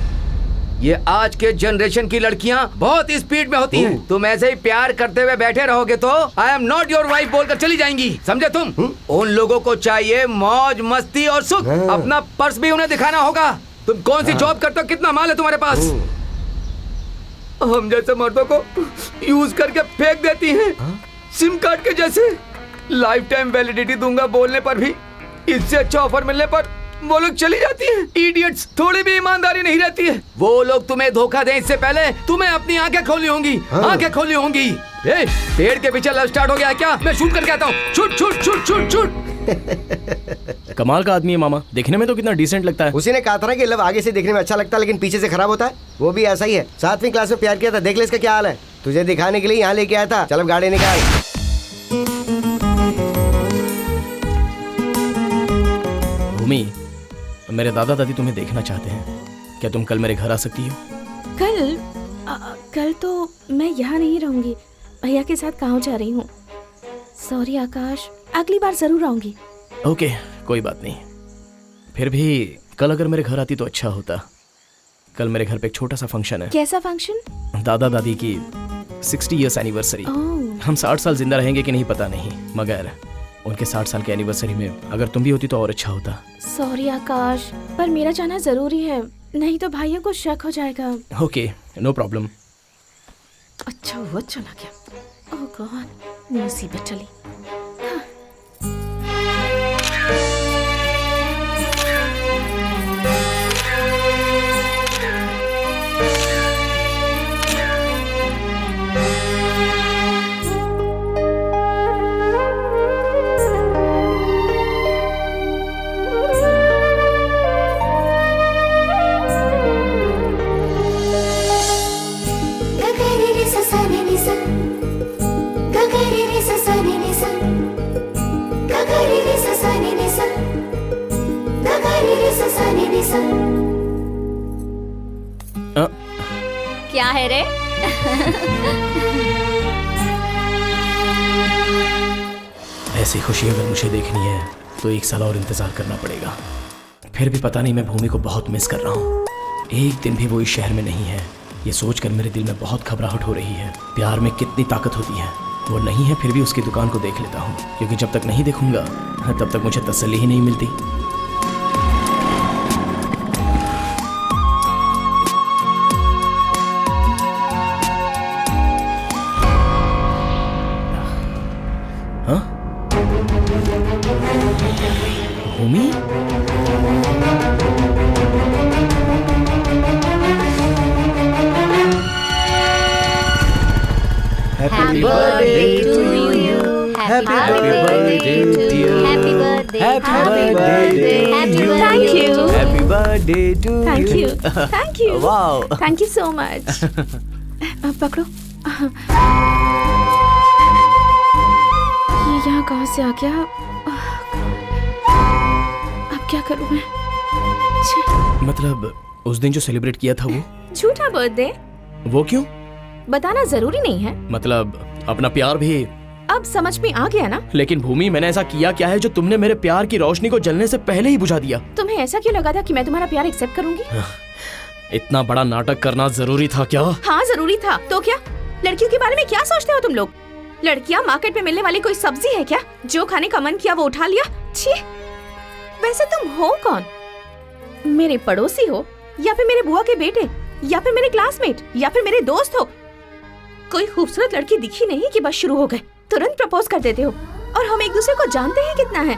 ये आज के जनरेशन की लड़कियां बहुत स्पीड में होती हैं। तुम ऐसे ही प्यार करते हुए बैठे रहोगे तो I am not your wife बोलकर चली जाएंगी, समझे तुम? उन लोगों को चाहिए मौज मस्ती और सुख, अपना पर्स भी उन्हें दिखाना होगा। तुम कौन सी जॉब करते हो, कितना माल है तुम्हारे पास? हम जैसे मर्दों को यूज करके फेंक देती हैं, सिम कार्ड के जैसे। लाइफ टाइम वैलिडिटी दूंगा बोलने पर भी, इससे अच्छा ऑफर मिलने पर वो लोग चली जाती हैं। इडियट्स, थोड़ी भी ईमानदारी नहीं रहती है। वो लोग तुम्हें धोखा दें इससे पहले तुम्हें अपनी आंखें खोलनी होंगी। आंखें खोलनी होंगी। पेड़ के पीछे लव स्टार्ट हो गया क्या? मैं शूट करके आता हूँ। Shoot shoot shoot shoot shoot. कमाल का आदमी है मामा, देखने में तो कितना डिसेंट लगता है। उसी ने कहा था ना कि लव आगे से देखने में अच्छा लगता है लेकिन पीछे से खराब होता है। वो भी ऐसा ही है, 7वीं क्लास में प्यार किया था, देख ले इसका क्या हाल है। तुझे दिखाने के लिए यहाँ लेके आया था, चल अब गाड़ी निकाल। भूमि, मेरे दादा दादी तुम्हें देखना चाहते हैं, क्या तुम कल मेरे घर आ सकती हो? कल तो मैं यहाँ नहीं रहूंगी, भैया के साथ गाँव जा रही हूँ। सॉरी आकाश, अगली बार जरूर आऊंगी। ओके, कोई बात नहीं। फिर भी कल अगर मेरे घर आती तो अच्छा होता। कल मेरे घर पे एक छोटा सा फंक्शन है। कैसा फंक्शन? दादा दादी की 60 ईयर्स एनिवर्सरी। हम 60 साल जिंदा रहेंगे कि नहीं पता नहीं, मगर उनके 60 साल के एनिवर्सरी में अगर तुम भी होती तो और अच्छा होता। सॉरी आकाश, पर मेरा जाना जरूरी है, नहीं तो भैया को शक हो जाएगा। Okay, no problem. अच्छा हुआ चला गया। ओह गॉड, मुसीबत चली। क्या है रे? ऐसी खुशी अगर मुझे देखनी है तो 1 साल और इंतजार करना पड़ेगा। फिर भी पता नहीं, मैं भूमि को बहुत मिस कर रहा हूँ। एक दिन भी वो इस शहर में नहीं है, ये सोचकर मेरे दिल में बहुत घबराहट हो रही है। प्यार में कितनी ताकत होती है। वो नहीं है, फिर भी उसकी दुकान को देख लेता हूँ, क्योंकि जब तक नहीं देखूंगा तब तक मुझे तसल्ली ही नहीं मिलती। हाँ? भूमि? Happy birthday to you. Happy birthday to you. Happy birthday. Happy birthday. Happy birthday. Thank you. Happy birthday to thank you, thank you, wow. Thank you so much. पकड़ो। ये यहाँ कहाँ से आ गया? अब क्या करूँ मैं? छी, मतलब उस दिन जो सेलिब्रेट किया था वो? झूठा बर्थडे। वो क्यों? बताना जरूरी नहीं है। मतलब अपना प्यार भी? अब समझ में आ गया ना? लेकिन भूमि, मैंने ऐसा किया क्या है जो तुमने मेरे प्यार की रोशनी को जलने से पहले ही बुझा दिया? तुम्हें ऐसा क्यों लगा था कि मैं तुम्हारा प्यार एक्सेप्ट करूंगी? इतना बड़ा नाटक करना जरूरी था क्या? हाँ जरूरी था। तो क्या? लड़कियों के बारे में क्या सोचते हो तुम लोग? लड़कियाँ मार्केट में मिलने वाली कोई सब्जी है क्या? जो खाने का मन किया वो उठा लिया। छी! वैसे तुम हो कौन? मेरे पड़ोसी हो, या फिर मेरे बुआ के बेटे, या फिर मेरे क्लासमेट, या फिर मेरे दोस्त हो? कोई खूबसूरत लड़की दिखी नहीं कि बस शुरू हो गए, तुरंत प्रपोज कर देते हो। और हम एक दूसरे को जानते हैं कितना है।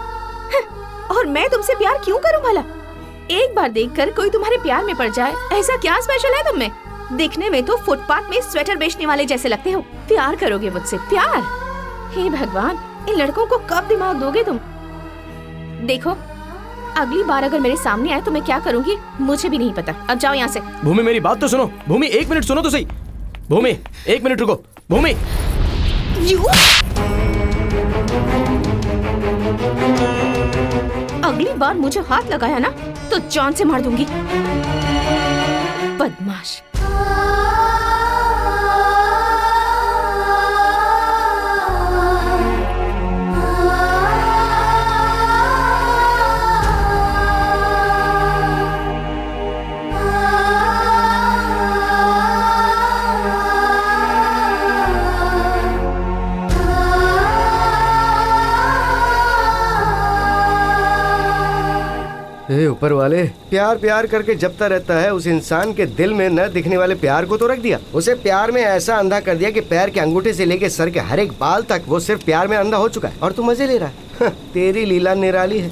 और मैं तुमसे प्यार क्यों करूं भला? एक बार देखकर कोई तुम्हारे प्यार में पड़ जाए, ऐसा क्या स्पेशल है तुम में? दिखने में तो फुटपाथ में स्वेटर बेचने वाले जैसे लगते हो। प्यार करोगे मुझसे? प्यार? हे भगवान, इन लड़कों को कब दिमाग दोगे तुम? देखो, अगली बार अगर मेरे सामने आए तो मैं क्या करूंगी मुझे भी नहीं पता। अब जाओ यहाँ से। भूमि, मेरी बात तो सुनो। भूमि, 1 मिनट सुनो तो सही। भूमि, 1 मिनट रुको। भूमि, अगली बार मुझे हाथ लगाया ना तो जान से मार दूंगी। बदमाश। ऊपर वाले, प्यार प्यार करके जपता रहता है, उस इंसान के दिल में न दिखने वाले प्यार को तो रख दिया। उसे प्यार में ऐसा अंधा कर दिया कि पैर के अंगूठे से लेके सर के हर एक बाल तक वो सिर्फ प्यार में अंधा हो चुका है। और तू मजे ले रहा है। तेरी लीला निराली है।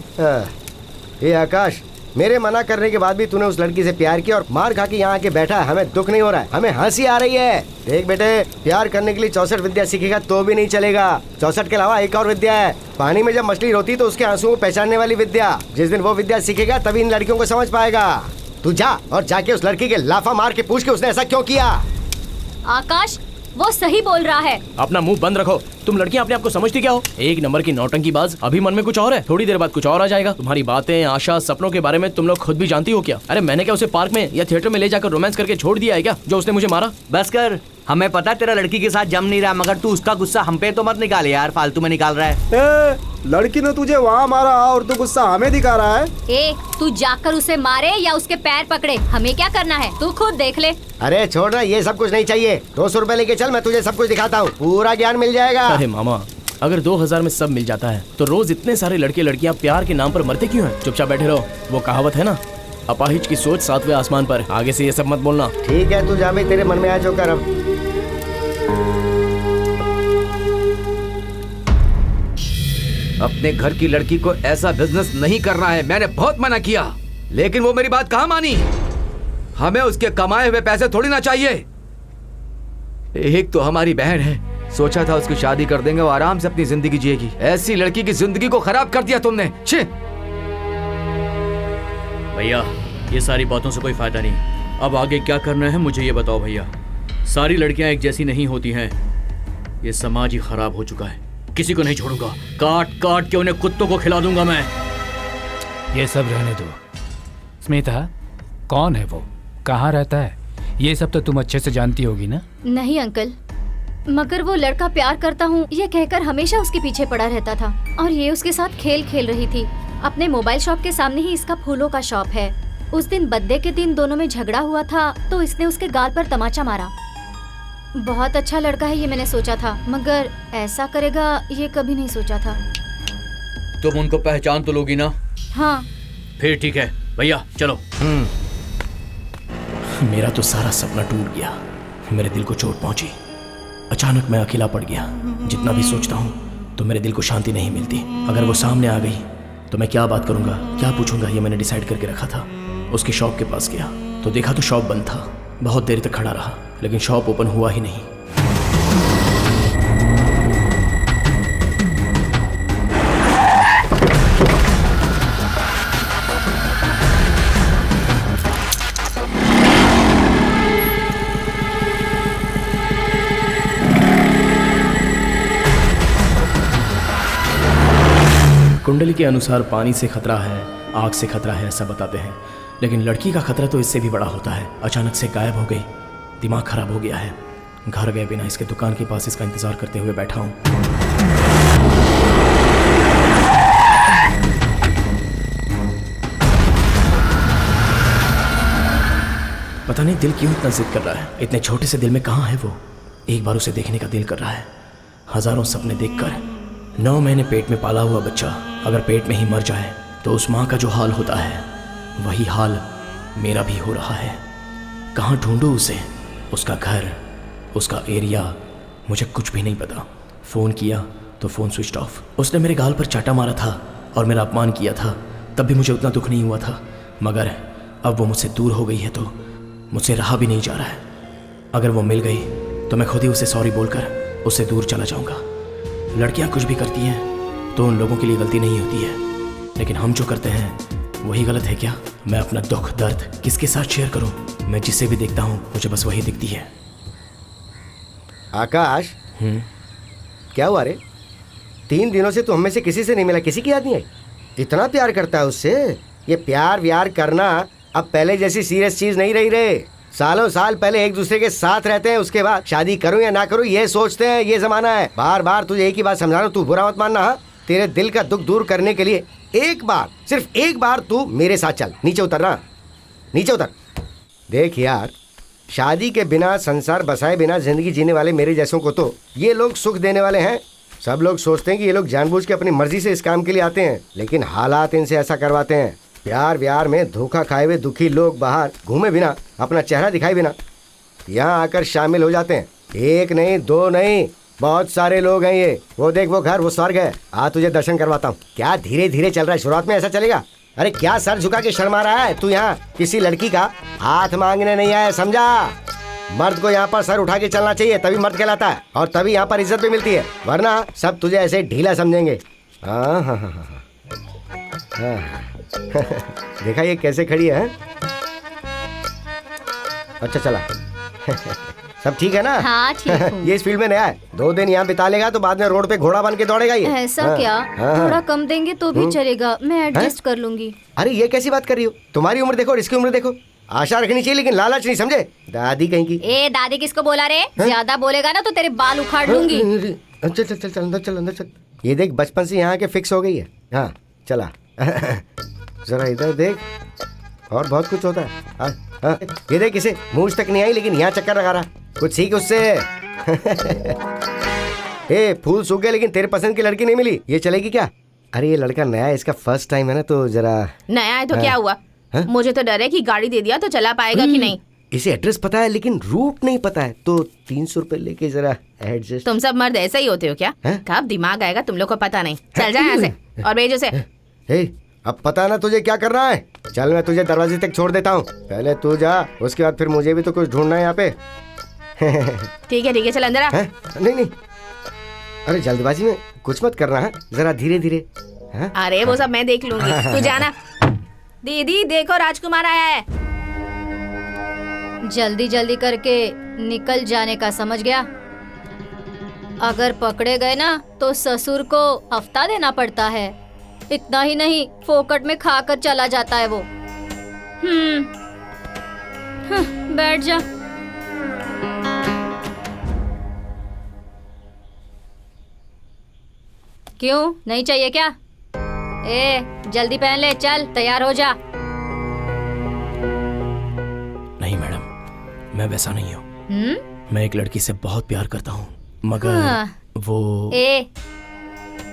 ये आकाश, मेरे मना करने के बाद भी तूने उस लड़की से प्यार किया और मार खा के यहाँ आके बैठा है। हमें दुख नहीं हो रहा है, हमें हंसी आ रही है। देख बेटे, प्यार करने के लिए 64 विद्या सीखेगा तो भी नहीं चलेगा। 64 के अलावा एक और विद्या है, पानी में जब मछली रोती तो उसके आंसुओं को पहचानने वाली विद्या। जिस दिन वो विद्या सीखेगा तभी इन लड़कियों को समझ पाएगा। तू जा और जाके उस लड़की के लाफा मार के पूछ के उसने ऐसा क्यों किया। आकाश, वो सही बोल रहा है। अपना मुंह बंद रखो। तुम लड़कियां अपने आप को समझती क्या हो? 1 नंबर की नौटंकी बाज। अभी मन में कुछ और है, थोड़ी देर बाद कुछ और आ जाएगा। तुम्हारी बातें, आशा, सपनों के बारे में तुम लोग खुद भी जानती हो क्या? अरे मैंने क्या उसे पार्क में या थिएटर में ले जाकर रोमांस करके छोड़ दिया है क्या, जो उसने मुझे मारा? बस कर, हमें पता तेरा लड़की के साथ जम नहीं रहा, मगर तू उसका गुस्सा हम पे तो मत निकाल यार, फालतू में निकाल रहा है। लड़की ने तुझे वहाँ मारा और तू गुस्सा हमें दिखा रहा है। ए, तू जाकर उसे मारे या उसके पैर पकड़े, हमें क्या करना है? तू खुद देख ले। अरे छोड़ रहा, ये सब कुछ नहीं चाहिए। 200 रुपए लेके चल, मैं तुझे सब कुछ दिखाता हूँ, पूरा ज्ञान मिल जाएगा। अरे मामा, अगर 2000 में सब मिल जाता है तो रोज इतने सारे लड़के लड़कियां प्यार के नाम पर मरते क्यों हैं? चुपचाप बैठे रहो। वो कहावत है ना, अपाहिज की सोच 7वें आसमान पर। आगे से ये सब मत बोलना। ठीक है, तू जा भाई, तेरे मन में आया जो कर। अब अपने घर की लड़की को ऐसा बिजनेस नहीं करना है। मैंने बहुत मना किया, लेकिन वो मेरी बात कहाँ मानी। हमें उसके कमाए हुए पैसे थोड़ी ना चाहिए। एक तो हमारी बहन है, सोचा था उसकी शादी कर देंगे, वो आराम से अपनी जिंदगी जिएगी। ऐसी लड़की की जिंदगी को खराब कर दिया तुमने। छी! भैया, ये सारी बातों से कोई फायदा नहीं। अब आगे क्या करना है मुझे ये बताओ भैया। सारी लड़कियां एक जैसी नहीं होती हैं। ये समाज ही खराब हो चुका है, किसी को नहीं छोड़ूंगा। काट काट के उन्हें कुत्तों को खिला दूंगा मैं। ये सब रहने दो। स्मिता, कौन है वो, कहाँ रहता है, ये सब तो तुम अच्छे से जानती होगी ना? नहीं अंकल, मगर वो लड़का प्यार करता हूँ ये कहकर हमेशा उसके पीछे पड़ा रहता था और ये उसके साथ खेल खेल रही थी। अपने मोबाइल शॉप के सामने ही इसका फूलों का शॉप है। उस दिन बर्थडे के दिन दोनों में झगड़ा हुआ था तो इसने उसके गाल पर तमाचा मारा। बहुत अच्छा लड़का है ये मैंने सोचा था, मगर ऐसा करेगा ये कभी नहीं सोचा था। तुम उनको पहचान तो लोगी ना? हाँ। फिर ठीक है भैया, चलो। मेरा तो सारा सपना टूट गया, मेरे दिल को चोट पहुंची। अचानक मैं अकेला पड़ गया। जितना भी सोचता हूँ तो मेरे दिल को शांति नहीं मिलती। अगर वो सामने आ गई तो मैं क्या बात करूँगा, क्या पूछूंगा, ये मैंने डिसाइड करके रखा था। उसकी शॉप के पास गया तो देखा तो शॉप बंद था। बहुत देर तक खड़ा रहा लेकिन शॉप ओपन हुआ ही नहीं। कुंडली के अनुसार पानी से खतरा है, आग से खतरा है, ऐसा बताते हैं, लेकिन लड़की का खतरा तो इससे भी बड़ा होता है। अचानक से गायब हो गई, दिमाग खराब हो गया है। घर गए बिना इसके दुकान के पास इसका इंतजार करते हुए बैठा हूँ। पता नहीं दिल क्यों इतना जिद कर रहा है। इतने छोटे से दिल में कहाँ है वो? एक बार उसे देखने का दिल कर रहा है। हजारों सपने देखकर 9 महीने पेट में पाला हुआ बच्चा अगर पेट में ही मर जाए तो उस माँ का जो हाल होता है वही हाल मेरा भी हो रहा है। कहाँ ढूंढूं उसे, उसका घर, उसका एरिया, मुझे कुछ भी नहीं पता। फ़ोन किया तो फ़ोन स्विच ऑफ। उसने मेरे गाल पर चाटा मारा था और मेरा अपमान किया था, तब भी मुझे उतना दुख नहीं हुआ था। मगर अब वो मुझसे दूर हो गई है तो मुझसे रहा भी नहीं जा रहा है। अगर वो मिल गई तो मैं खुद ही उसे सॉरी बोलकर उससे दूर चला जाऊँगा। लड़कियाँ कुछ भी करती हैं तो उन लोगों के लिए गलती नहीं होती है, लेकिन हम जो करते हैं वही गलत है क्या? मैं अपना दुख दर्द किसके साथ शेयर करूं? मैं जिसे भी देखता हूं मुझे बस वही दिखती है। आकाश, क्या हुआ रे? 3 दिनों से तू हमें से किसी से नहीं मिला, किसी की याद नहीं आई? इतना प्यार करता है उससे? ये प्यार व्यार करना अब पहले जैसी सीरियस चीज नहीं रही रे। सालों साल पहले एक दूसरे के साथ रहते हैं, उसके बाद शादी करूं या ना करूं ये सोचते हैं। ये जमाना है। बार बार तुझे एक ही बात समझा रहा हूं, तू बुरा मत मानना। हाँ, तेरे दिल का दुख दूर करने के लिए एक बार, सिर्फ एक बार तू मेरे साथ चल। नीचे उतरना, नीचे उतर। देख यार, शादी के बिना, संसार बसाए बिना जिंदगी जीने वाले मेरे जैसों को तो ये लोग सुख देने वाले हैं। सब लोग सोचते हैं कि ये लोग जानबूझ के अपनी मर्जी से इस काम के लिए आते हैं, लेकिन हालात इनसे ऐसा करवाते हैं। प्यार व्यार में धोखा खाए हुए दुखी लोग बाहर घूमे बिना, अपना चेहरा दिखाए बिना यहाँ आकर शामिल हो जाते हैं। 1 नहीं 2 नहीं, बहुत सारे लोग हैं ये। वो देख, वो घर, वो स्वर्ग है। आ तुझे दर्शन करवाता हूँ। क्या धीरे धीरे चल रहा है, शुरुआत में ऐसा चलेगा? अरे क्या सर झुका के शर्मा रहा है तू? यहाँ किसी लड़की का हाथ मांगने नहीं आया, समझा? मर्द को यहाँ पर सर उठा के चलना चाहिए, तभी मर्द कहलाता है और तभी यहाँ पर इज्जत भी मिलती है, वरना सब तुझे ऐसे ढीला समझेंगे। हाँ हाँ हाँ हाँ देखा ये कैसे खड़ी है? अच्छा चला सब ठीक है ना? हाँ ठीक हूँ। ये इस फील्ड में नया है, 2 दिन यहाँ बिता लेगा तो बाद में रोड पे घोड़ा बन के दौड़ेगा ये। ऐसा हाँ, क्या? हाँ, थोड़ा कम देंगे तो भी चलेगा, मैं एडजस्ट कर लूंगी। अरे ये कैसी बात कर रही हो? तुम्हारी उम्र देखो और इसकी उम्र देखो। आशा रखनी चाहिए लेकिन लालच नहीं, समझे? दादी कहीं की। ए दादी किसको बोला रे? ज्यादा बोलेगा ना तो तेरे बाल उखाड़ लूंगी। चल चल चल चल अंदर चल, अंदर चल। ये देख, बचपन से यहाँ के फिक्स हो गई है। हाँ चला जरा इधर देख, और बहुत कुछ होता है। हाँ हाँ, ये देख, इसे मूंछ तक नहीं आई लेकिन यहाँ चक्कर लगा रहा। कुछ सीख उससे। ए, फूल सूख गए लेकिन तेरे पसंद की लड़की नहीं मिली, ये चलेगी क्या? अरे ये लड़का नया है, इसका फर्स्ट टाइम है ना, तो जरा। नया है तो क्या हुआ? मुझे तो डर है कि गाड़ी दे दिया तो चला पाएगा कि नहीं। इसे एड्रेस पता है लेकिन रूट नहीं पता है, तो 300 रुपए लेके जरा एडजस्ट। तुम सब मर्द ऐसे ही होते हो क्या? कब दिमाग आएगा तुम लोग को पता नहीं। चल जा यहाँ से और भेज उसे। अब पता ना तुझे क्या करना है। चल मैं तुझे दरवाजे तक छोड़ देता हूँ, पहले तू जा, उसके बाद फिर मुझे भी तो कुछ ढूंढना है यहाँ पे। ठीक है चल अंदर आ। नहीं नहीं, अरे जल्दबाजी में कुछ मत करना है, जरा धीरे धीरे। अरे वो सब मैं देख लूंगी, तू जाना। दीदी देखो राजकुमार आया है। जल्दी जल्दी करके निकल जाने का समझ गया। अगर पकड़े गए ना तो ससुर को हफ्ता देना पड़ता है। इतना ही नहीं, फोकट में खाकर चला जाता है वो। बैठ जा। क्यों, नहीं चाहिए क्या? जल्दी पहन ले, चल तैयार हो जा। नहीं मैडम, मैं वैसा नहीं हूँ। मैं एक लड़की से बहुत प्यार करता हूँ, मगर वो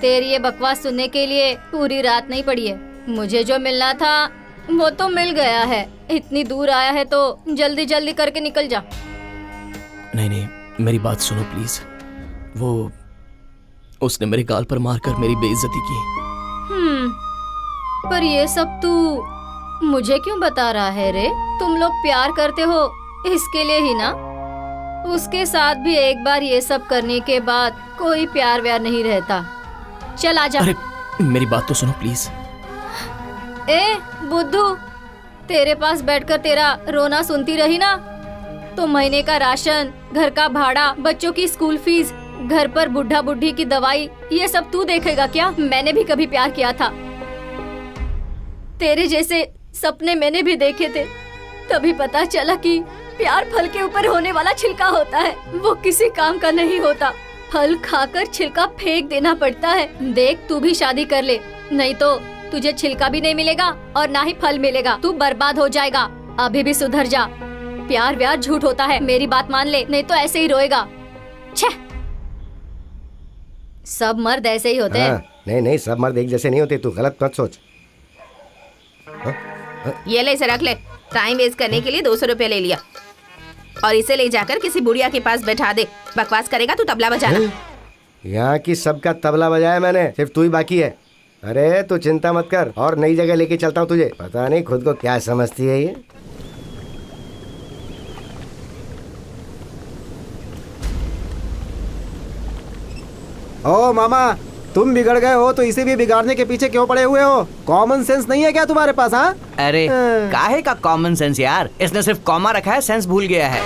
तेरी ये बकवास सुनने के लिए पूरी रात नहीं पड़ी है। मुझे जो मिलना था वो तो मिल गया है। इतनी दूर आया है तो जल्दी जल्दी करके निकल जा। नहीं, मेरी बात सुनो प्लीज। उसने मेरे गाल पर मारकर मेरी बेइज्जती की। पर ये सब तू मुझे क्यों बता रहा है रे? तुम लोग प्यार करते हो इसके लिए ही ना? उसके साथ भी एक बार ये सब करने के बाद कोई प्यार व्यार नहीं रहता। चल आजा। अरे मेरी बात तो सुनो प्लीज। बुद्धू, तेरे पास बैठकर तेरा रोना सुनती रही ना तो महीने का राशन, घर का भाड़ा, बच्चों की स्कूल फीस, घर पर बुढ़ा बुढ़ी की दवाई, ये सब तू देखेगा क्या? मैंने भी कभी प्यार किया था। तेरे जैसे सपने मैंने भी देखे थे। तभी पता चला कि प्यार फल के ऊपर होने वाला छिलका होता है, वो किसी काम का नहीं होता। फल खाकर छिलका फेंक देना पड़ता है। देख, तू भी शादी कर ले, नहीं तो तुझे छिलका भी नहीं मिलेगा और ना ही फल मिलेगा। तू बर्बाद हो जाएगा। अभी भी सुधर जा। प्यार व्यार झूठ होता है, मेरी बात मान ले, नहीं तो ऐसे ही रोएगा। छे, सब मर्द ऐसे ही होते हैं। नहीं, सब मर्द एक जैसे नहीं होते। तू गलत मत सोच। ये ले, इसे रख ले। टाइम वेस्ट करने के लिए 200 रुपए ले लिया और इसे ले जाकर किसी बुढ़िया के पास बैठा दे। बकवास करेगा तो तबला बजाना। यहाँ की सबका तबला बजाया मैंने, सिर्फ तू ही बाकी है। अरे तू चिंता मत कर, और नई जगह लेके चलता हूँ तुझे। पता नहीं खुद को क्या समझती है ये। ओ मामा, तुम बिगड़ गए हो तो इसे भी बिगाड़ने के पीछे क्यों पड़े हुए हो? कॉमन सेंस नहीं है क्या तुम्हारे पास? हाँ, अरे काहे का कॉमन सेंस यार, इसने सिर्फ कॉमा रखा है, सेंस भूल गया है।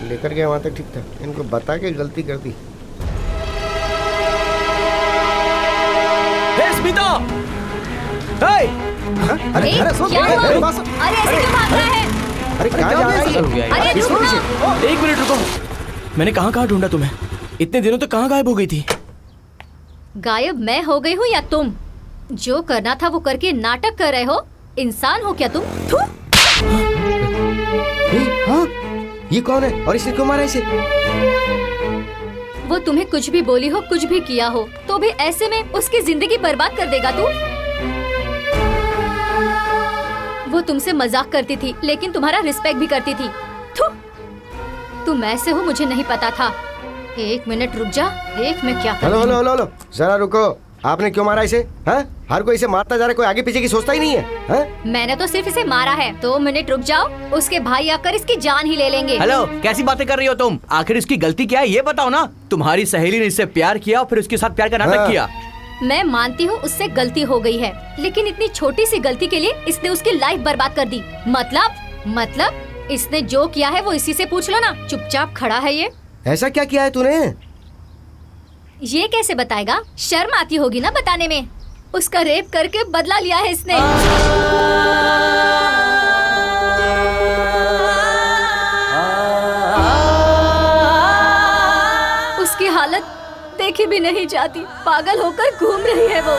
लेकर गया वहाँ तक ठीक था, इनको बता के गलती कर दी। स्मिता! अरे क्या हुआ? अरे ऐसे क्यों भाग रहा है? अरे क्या जा रहा है? अरे रुक ना। 1 मिनट रुको। मैंने कहाँ ढूंढा तुम्हें? इतने दिनों तक कहाँ गायब हो गई थी? गायब मैं हो गई हूँ या तुम? जो करना था वो करके नाटक कर रहे हो। इंसान हो क्या तुम? हाँ, ये कौन है और इसने क्यों मारा इसे? वो तुम्हें कुछ भी बोली हो, कुछ भी किया हो, तो भी ऐसे में उसकी जिंदगी बर्बाद कर देगा तू? वो तुमसे मजाक करती थी लेकिन तुम्हारा रिस्पेक्ट भी करती थी। तुम ऐसे हो मुझे नहीं पता था। 1 मिनट रुक जा, देख मैं क्या हेलो, जरा रुको। आपने क्यों मारा इसे? हाँ? हर कोई इसे मारता जा रहा है, कोई आगे पीछे की सोचता ही नहीं है। हाँ? मैंने तो सिर्फ इसे मारा है। 2 मिनट रुक जाओ, उसके भाई आकर इसकी जान ही ले लेंगे। हेलो, कैसी बातें कर रही हो तुम? आखिर इसकी गलती क्या है ये बताओ ना। तुम्हारी सहेली ने इससे प्यार किया और फिर उसके साथ प्यार का नाटक किया। मैं मानती हूँ उससे गलती हो गई है, लेकिन इतनी छोटी सी गलती के लिए इसने उसकी लाइफ बर्बाद कर दी। मतलब इसने जो किया है वो इसी से पूछ लो ना। चुपचाप खड़ा है ये। ऐसा क्या किया है तूने? ये कैसे बताएगा? शर्म आती होगी ना बताने में। उसका रेप करके बदला लिया है इसने। उसकी हालत देखी भी नहीं जाती, पागल होकर घूम रही है वो।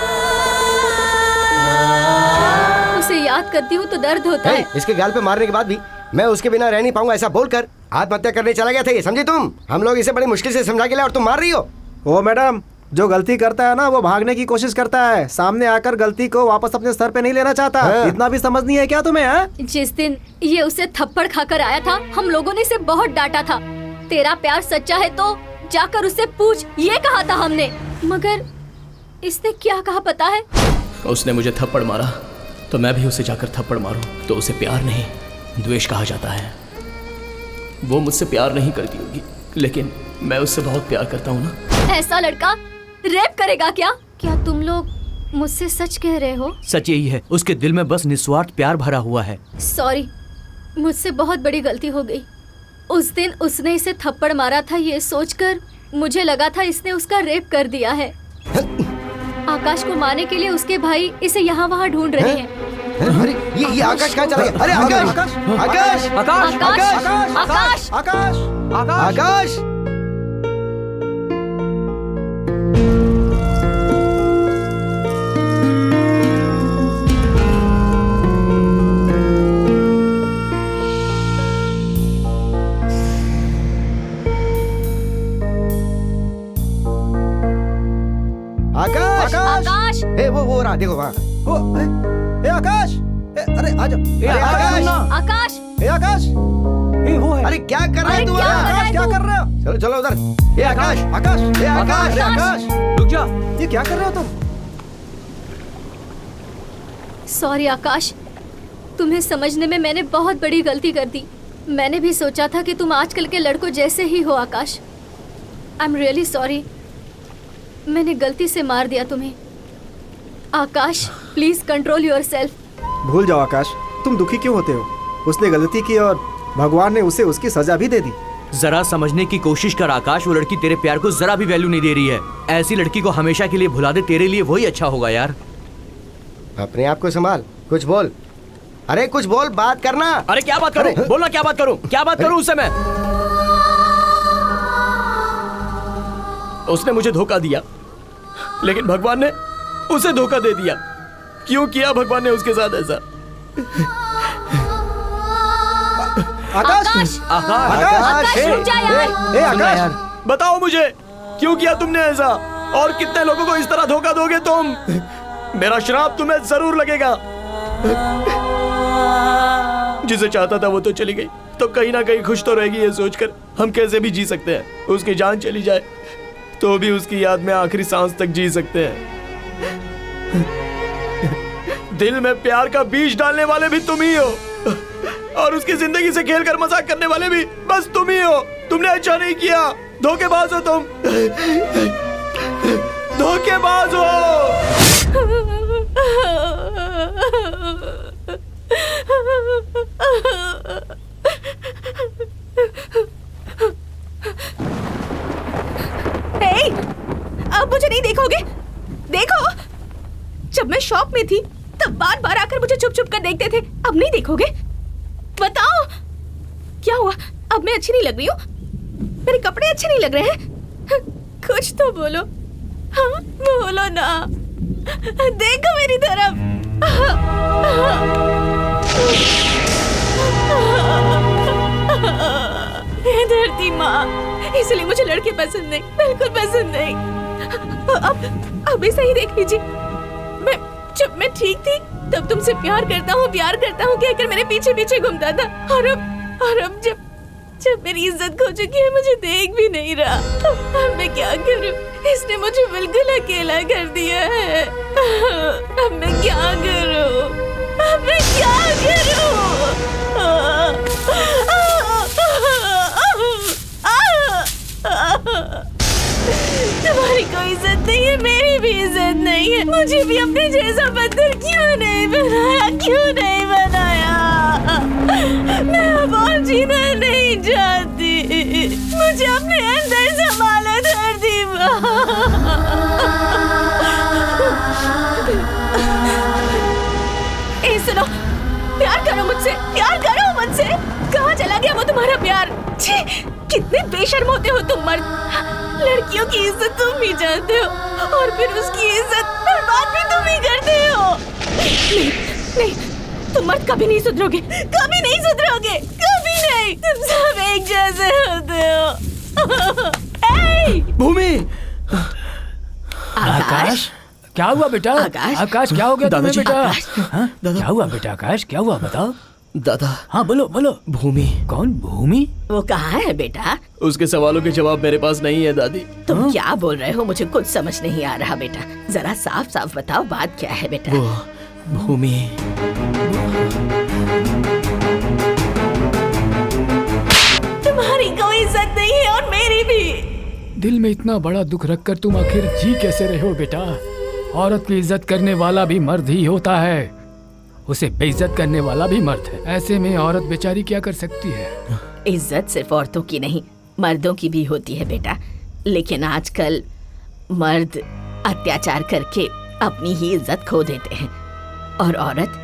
उसे याद करती हूँ तो दर्द होता है। इसके गाल पे मारने के बाद भी मैं उसके बिना रह नहीं पाऊंगा, ऐसा बोलकर आत्महत्या करने चला गया था ये, समझी तुम? हम लोग इसे बड़ी मुश्किल से समझा के लाए और तुम मार रही हो। ओ मैडम, जो गलती करता है ना वो भागने की कोशिश करता है, सामने आकर गलती को वापस अपने सर पे नहीं लेना चाहता। इतना भी समझ नहीं है क्या तुम्हें? हाँ? जिस दिन ये उसे थप्पड़ खाकर आया था, हम लोगों ने इसे बहुत डांटा था। तेरा प्यार सच्चा है तो जाकर उससे पूछ, ये कहा था हमने। मगर इसने क्या कहा पता है? उसने मुझे थप्पड़ मारा तो मैं भी उसे जाकर थप्पड़ मारूं तो उसे प्यार नहीं द्वेष कहा जाता है। वो मुझसे प्यार नहीं करती होगी लेकिन मैं उससे बहुत प्यार करता हूँ ना। ऐसा लड़का रेप करेगा क्या? क्या तुम लोग मुझसे सच कह रहे हो? सच यही है, उसके दिल में बस निस्वार्थ प्यार भरा हुआ है। सॉरी, मुझसे बहुत बड़ी गलती हो गई। उस दिन उसने इसे थप्पड़ मारा था ये सोचकर मुझे लगा था इसने उसका रेप कर दिया है। आकाश को मारने के लिए उसके भाई इसे यहाँ वहाँ ढूंढ रहे हैं। अरे ये आकाश कहाँ चला गया? अरे आकाश आकाश आकाश आकाश आकाश आकाश आकाश आकाश। आकाश आकाश ए वो रहा, देखो वहाँ। ए आकाश, अरे आ जाओ। आकाश आकाश ए आकाश, ए वो है। अरे क्या कर रहा है तू? आकाश क्या कर रहे हो? चलो चलो उधर। ए आकाश आकाश, ए आकाश आकाश रुक जा। ये क्या कर रहे हो तुम? सॉरी आकाश, तुम्हें समझने में मैंने बहुत बड़ी गलती कर दी। मैंने भी सोचा था कि तुम आजकल के लड़कों जैसे ही हो आकाश। आई एम रियली सॉरी, मैंने गलती से मार दिया तुम्हें। आकाश प्लीज कंट्रोल योरसेल्फ। भूल जाओ आकाश, तुम दुखी क्यों होते हो? उसने गलती की और भगवान ने उसे उसकी सजा भी दे दी। जरा समझने की कोशिश कर आकाश, वो लड़की तेरे प्यार को जरा भी वैल्यू नहीं दे रही है। ऐसी लड़की को हमेशा के लिए भुला दे, तेरे लिए वही अच्छा होगा यार। अपने आप को संभाल, कुछ बोल। अरे कुछ बोल, बात करना। अरे क्या बात करूं? बोलना क्या बात करूं? क्या बात करूं उससे मैं? उसने मुझे धोखा दिया, लेकिन भगवान ने उसे धोखा दे दिया। क्यों किया भगवान ने उसके साथ ऐसा? आकाश आकाश रुक जा यार। ए आकाश यार, बताओ मुझे क्यों किया तुमने ऐसा, और कितने लोगों को इस तरह धोखा दोगे तुम? मेरा श्राप तुम्हें जरूर लगेगा। जिसे चाहता था वो तो चली गई, तो कहीं ना कहीं खुश तो रहेगी ये सोचकर हम कैसे भी जी सकते हैं। उसकी जान चली जाए तो भी उसकी याद में आखिरी सांस तक जी सकते हैं। दिल में प्यार का बीज डालने वाले भी तुम ही हो, और उसकी जिंदगी से खेलकर मजाक करने वाले भी बस तुम ही हो। तुमने अच्छा नहीं किया, धोखेबाज हो तुम, धोखेबाज हो। अब मुझे नहीं देखोगे? देखो, जब मैं शॉप में थी तब बार बार आकर मुझे छुप छुप कर देखते थे, अब नहीं देखोगे? बताओ क्या हुआ? अब मैं अच्छी नहीं लग रही हूँ? मेरे कपड़े अच्छे नहीं लग रहे हैं? कुछ तो बोलो। हाँ बोलो ना, देखो मेरी तरफ। हे धरती माँ, इसलिए मुझे लड़के पसंद नहीं, बिल्कुल पसंद नहीं। अब ऐसा ही देख लीजिए, जब मैं ठीक थी तब तुमसे प्यार करता हूँ कहकर मेरे पीछे पीछे घूमता था, और अब जब मेरी इज्जत खो चुकी है मुझे देख भी नहीं रहा। अब मैं क्या करूँ? इसने मुझे बिल्कुल अकेला कर दिया है। अब मैं क्या करूँ? अब मैं क्या करूँ? तुम्हारी कोई इज्जत नहीं है, मेरी भी इज्जत नहीं है। मुझे भी अपने जैसा बंदर क्यों नहीं बनाया? मैं अब और जीना नहीं चाहती, मुझे अपने अंदर संभालो धरती माँ। सुनो, प्यार करो मुझसे। कहाँ चला गया वो तुम्हारा प्यार? छी, कितने बेशर्म होते हो तुम मर्द। लड़कियों की इज्जत तुम ही जानते हो, और फिर उसकी इज्जत बर्बाद भी तुम ही करते हो। नहीं, तुम मर्द कभी नहीं सुधरोगे, कभी नहीं। तुम सब एक जैसे होते हो। भूमि, आकाश क्या हुआ बेटा? आकाश क्या हो गया तुम्हें बेटा? हाँ? क्या हुआ बेटा? आकाश क्या हुआ बताओ। दादा। हाँ बोलो। भूमि। कौन भूमि? वो कहाँ है बेटा? उसके सवालों के जवाब मेरे पास नहीं है दादी। तुम क्या बोल रहे हो? मुझे कुछ समझ नहीं आ रहा बेटा, जरा साफ साफ बताओ बात क्या है बेटा? भूमि, तुम्हारी कोई इज्जत नहीं है और मेरी भी। दिल में इतना बड़ा दुख रखकर तुम आखिर जी कैसे रहे हो बेटा? औरत की इज्जत करने वाला भी मर्द ही होता है, उसे बेइज्जत करने वाला भी मर्द है। ऐसे में औरत बेचारी क्या कर सकती है? इज्जत सिर्फ औरतों की नहीं, मर्दों की भी होती है बेटा। लेकिन आजकल मर्द अत्याचार करके अपनी ही इज्जत खो देते हैं और औरत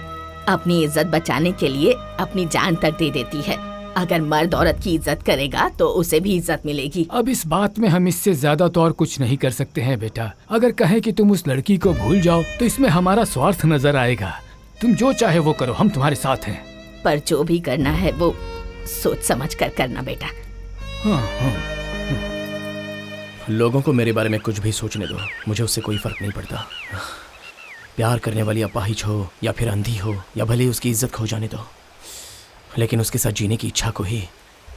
अपनी इज्जत बचाने के लिए अपनी जान तक दे देती है। अगर मर्द औरत की इज्जत करेगा तो उसे भी इज्जत मिलेगी। अब इस बात में हम इससे ज्यादा तो और कुछ नहीं कर सकते हैं बेटा। अगर कहें कि तुम उस लड़की को भूल जाओ तो इसमें हमारा स्वार्थ नजर आएगा। तुम जो चाहे वो करो, हम तुम्हारे साथ हैं। पर जो भी करना है वो सोच समझ कर करना बेटा। हाँ। लोगों को मेरे बारे में कुछ भी सोचने दो, मुझे उससे कोई फर्क नहीं पड़ता। प्यार करने वाली अपाहिज हो या फिर अंधी हो या भले ही उसकी इज्जत खो जाने दो, लेकिन उसके साथ जीने की इच्छा को ही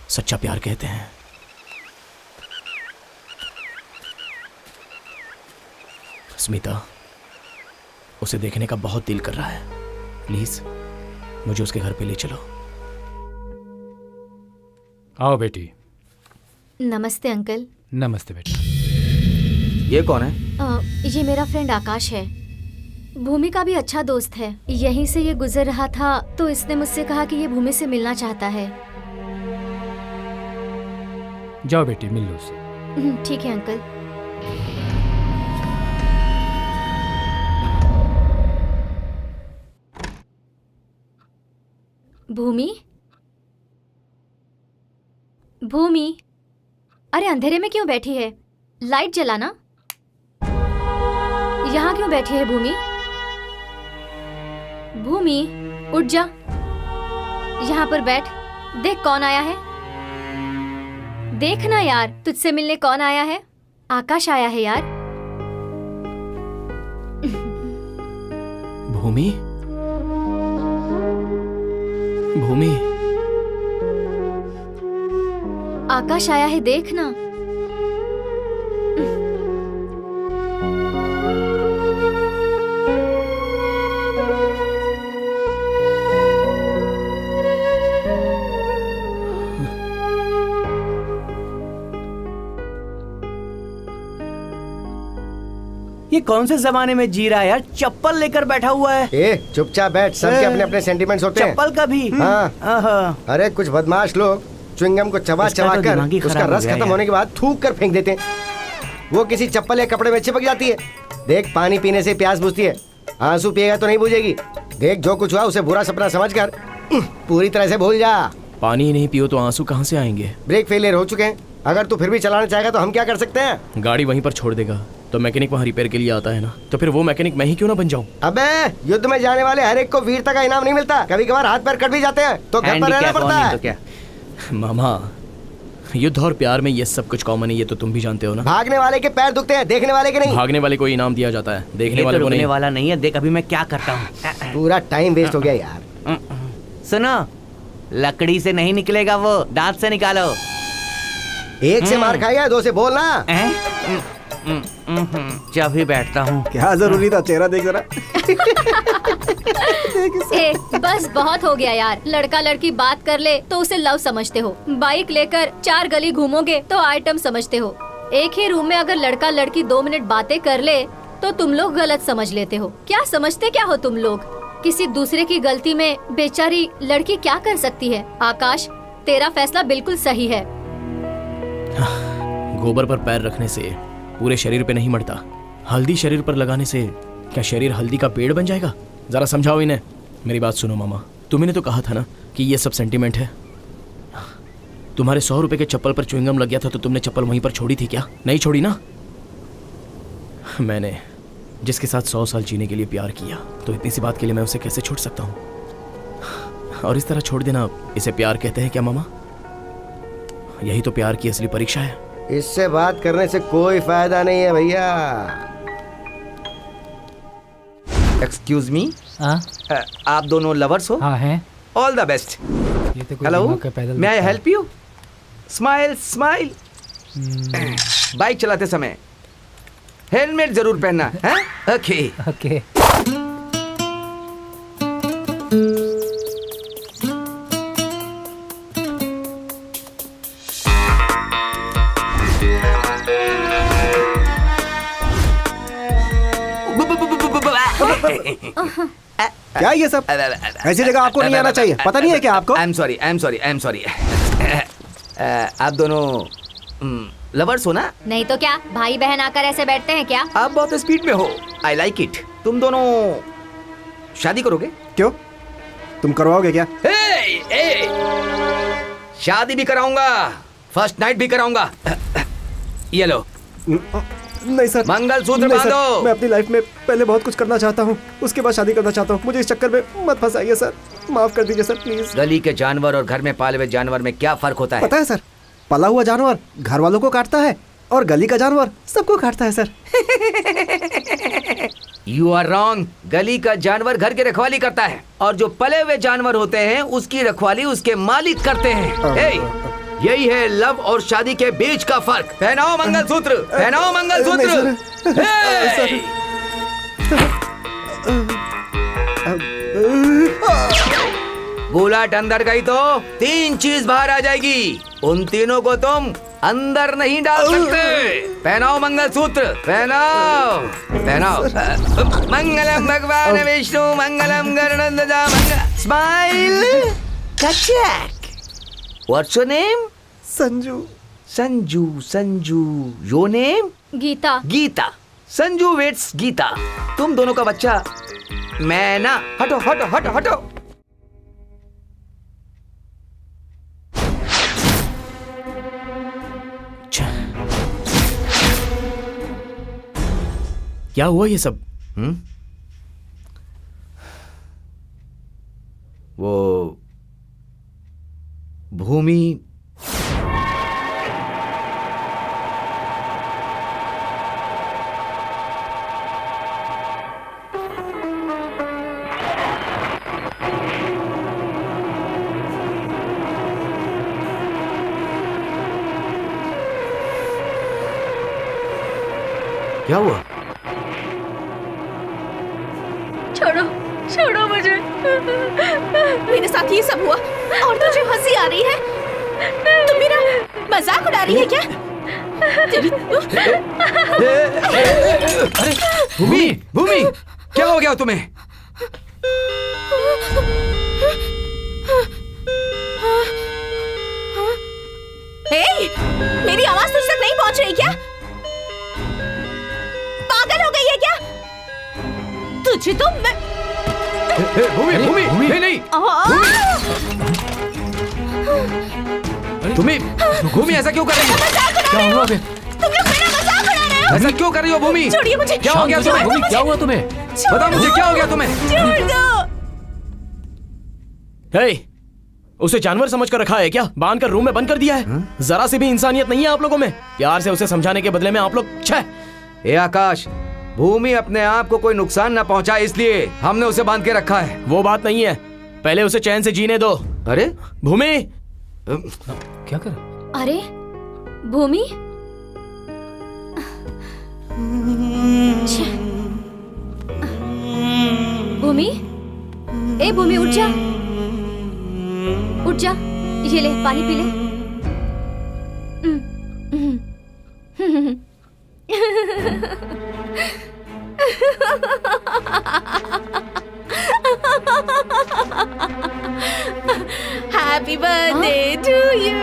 सच्चा प्यार कहते हैं। स्मिता, उसे देखने का बहुत दिल कर रहा है। प्लीज मुझे उसके घर पे ले चलो। आओ बेटी। नमस्ते अंकल। नमस्ते बेटा। ये कौन है? ये मेरा फ्रेंड आकाश है। भूमि का भी अच्छा दोस्त है। यहीं से ये गुजर रहा था तो इसने मुझसे कहा कि ये भूमि से मिलना चाहता है। जाओ बेटी, मिल लो उससे। ठीक है अंकल। भूमि, भूमि, अरे अंधेरे में क्यों बैठी है? लाइट जलाना। यहाँ क्यों बैठी है भूमि? भूमि, उठ जा। यहाँ पर बैठ। देख कौन आया है। देखना यार, तुझसे मिलने कौन आया है? आकाश आया है यार। भूमि, भूमि, आकाश आया है, देखना। ये कौन से जमाने में जी रहा है यार? चप्पल लेकर बैठा हुआ है। ए चुपचाप बैठ, सबके अपने अपने सेंटिमेंट्स होते हैं। चप्पल का भी? हाँ। अरे कुछ बदमाश लोग च्युइंगम को चबा चबा कर उसका रस खत्म होने के बाद थूक कर फेंक देते हैं। वो किसी चप्पल या कपड़े में चिपक जाती है। देख, पानी पीने से प्यास बुझती है, आंसू पिएगा तो नहीं बुझेगी। देख, जो कुछ हुआ उसे बुरा सपना समझकर पूरी तरह से भूल जा। पानी नहीं पियो तो आंसू कहाँ से आएंगे? ब्रेक फेलियर हो चुके हैं। अगर तू फिर भी चलाना चाहेगा तो हम क्या कर सकते हैं? गाड़ी वहीं पर छोड़ देगा तो मैकेनिक वहाँ रिपेयर के लिए आता है ना, तो फिर वो मैकेनिक मैं ही क्यों ना बन जाऊँ? अबे, युद्ध में जाने वाले हर एक को वीरता का इनाम नहीं मिलता। कभी कभार हाथ पैर कट भी जाते हैं तो घर पर रहना पड़ता है। तो क्या? मामा, युद्ध और प्यार में ये सब कुछ कॉमन है, ये तो तुम भी जानते हो ना। भागने वाले के पैर दुखते हैं, देखने वाले के नहीं। भागने वाले को इनाम दिया जाता है, देखने वाले को नहीं। वाला नहीं है। देख अभी मैं क्या करता हूँ। पूरा टाइम वेस्ट हो गया यार। सुनो, लकड़ी से नहीं निकलेगा वो, दांत से निकालो। एक से मार खाएगा, दो से बोलना। जब ही बैठता हूँ। क्या जरूरी था? चेहरा देख जरा। ए, बस बहुत हो गया यार। लड़का लड़की बात कर ले तो उसे लव समझते हो, बाइक लेकर 4 गली घूमोगे तो आइटम समझते हो, एक ही रूम में अगर लड़का लड़की 2 मिनट बातें कर ले तो तुम लोग गलत समझ लेते हो। क्या समझते क्या हो तुम लोग? किसी दूसरे की गलती में बेचारी लड़की क्या कर सकती है? आकाश, तेरा फैसला बिल्कुल सही है। गोबर पर पैर रखने से पूरे शरीर पे नहीं मरता, हल्दी शरीर पर लगाने से क्या शरीर हल्दी का पेड़ बन जाएगा? जरा समझाओ इन्हें। मेरी बात सुनो मामा, तुमने तो कहा था ना कि ये सब सेंटीमेंट है। तुम्हारे 100 रुपए के चप्पल पर च्युइंगम लग गया था तो तुमने चप्पल वहीं पर छोड़ी थी क्या? नहीं छोड़ी ना। मैंने जिसके साथ 100 साल जीने के लिए प्यार किया तो इतनी सी बात के लिए मैं उसे कैसे छोड़ सकता हूँ? और इस तरह छोड़ देना, इसे प्यार कहते हैं क्या मामा? यही तो प्यार की असली परीक्षा है। इससे बात करने से कोई फायदा नहीं है भैया। एक्सक्यूज मी, हाँ आप दोनों लवर्स हो? हाँ हैं। All the best. ये तो कोई हेलो, दिमाग का पैदल मे आई दिखता है। Help you? Smile smile. Bike चलाते समय हेलमेट जरूर पहनना है। Okay okay. क्या ये सब? ऐसी जगह आपको नहीं आना चाहिए। पता नहीं है क्या आपको? I am sorry, I am sorry, I am sorry. आप दोनों लवर्स हो ना? नहीं तो क्या, भाई बहन आकर ऐसे बैठते हैं क्या? आप बहुत स्पीड में हो। I like it. तुम दोनों शादी करोगे? क्यों, तुम करवाओगे क्या? शादी भी कराऊंगा, फर्स्ट नाइट भी कराऊंगा। ये लो। नहीं सर, मंगलसूत्र नहीं सर, बांधो। मैं अपनी लाइफ में पहले बहुत कुछ करना चाहता हूँ, उसके बाद शादी करना चाहता हूँ। मुझे इस चक्कर में मत फंसाइए सर, माफ कर दीजिए सर प्लीज। गली के जानवर और घर में पाले हुए जानवर में क्या फर्क होता है? पता है सर, पला हुआ जानवर घर वालों को काटता है और गली का जानवर सबको काटता है सर। You are wrong. गली का जानवर घर की रखवाली करता है और जो पले हुए जानवर होते हैं उसकी रखवाली उसके मालिक करते हैं। यही है लव और शादी के बीच का फर्क। पहनाओ मंगलसूत्र, पहनाओ मंगलसूत्र। बुलेट अंदर गई तो 3 चीज बाहर आ जाएगी, उन तीनों को तुम अंदर नहीं डाल सकते। पहनाओ मंगलसूत्र, पहनाओ पहनाओ। मंगलम भगवान विष्णु मंगलम गरुड़ध्वजा मंगल। Smile. What's your name? Sanju. Sanju, Sanju. Your name? Geeta. Geeta. Sanju weds Geeta. तुम दोनों का बच्चा मैं ना। हटो हटो हटो हटो। क्या हुआ ये सब? वो भूमि क्या हुआ? छोड़ो छोड़ो मुझे। मेरे साथ ये सब हुआ और तुझे हंसी आ रही है? तुम मेरा मजाक उड़ा रही है क्या? अरे भूमि, भूमि क्या हो गया तुम्हें? मेरी आवाज तुझ तक नहीं पहुंच रही क्या? पागल हो गई है क्या? तुझे तो मैं भूमि, भूमि, भूमि नहीं। भूमि, भूमि ऐसा क्यों कर रही हो? क्या हुआ बे? तुम लोग मेरा मजाक उड़ा रहे हो। ऐसा क्यों कर रही हो भूमि? छोड़िए मुझे। क्या हो गया तुम्हें? भूमि, क्या हुआ तुम्हें? बताओ मुझे क्या हो गया तुम्हें? छोड़ दो। हे, उसे जानवर समझकर रखा है क्या? बांध कर रूम में बंद कर दिया है? जरा सी भी इंसानियत नहीं है आप लोगों में? प्यार से उसे समझाने के बदले में आप लोग छह। ए आकाश, भूमि अपने आप को कोई नुकसान न पहुंचाए इसलिए हमने उसे बांध के रखा है। वो बात नहीं है, पहले उसे चैन से जीने दो। अरे भूमि, क्या कर? अरे भूमि, भूमि, ए भूमि उठ जा, उठ जा, ये ले पानी पी ले। Happy birthday to you.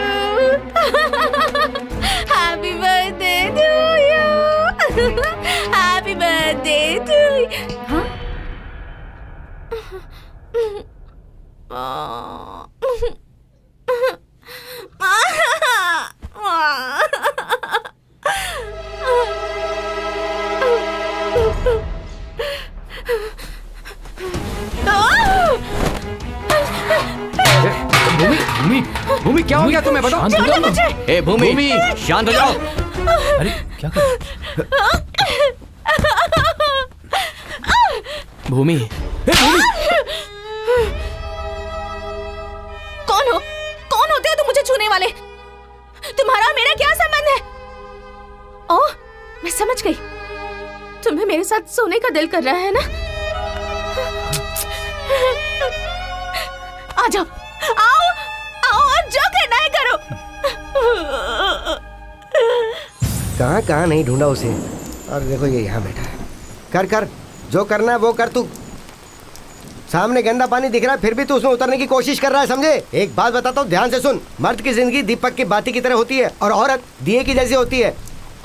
Happy birthday to you. Happy birthday to you. हाँ? भूमि, भूमि, भूमि क्या हो गया तुम्हें? बताओ। ए भूमि, भूमि शांत हो जाओ। अरे क्या कर? भूमि, भूमि, कौन हो? कौन होते हो तुम मुझे छूने वाले? तुम्हारा मेरा क्या संबंध है? ओह, मैं समझ गई। तुम्हें मेरे साथ सोने का दिल कर रहा है ना? आ जाओ, आओ, आओ और जो करना है करो। कहाँ कहाँ नहीं ढूंढा उसे, और देखो ये यहाँ बैठा है। कर कर, जो करना है वो कर तू। सामने गंदा पानी दिख रहा है फिर भी तू उसमें उतरने की कोशिश कर रहा है, समझे? एक बात बताता हूँ, ध्यान से सुन। मर्द की जिंदगी दीपक की बाती की तरह होती है और औरत दिए की जैसी होती है।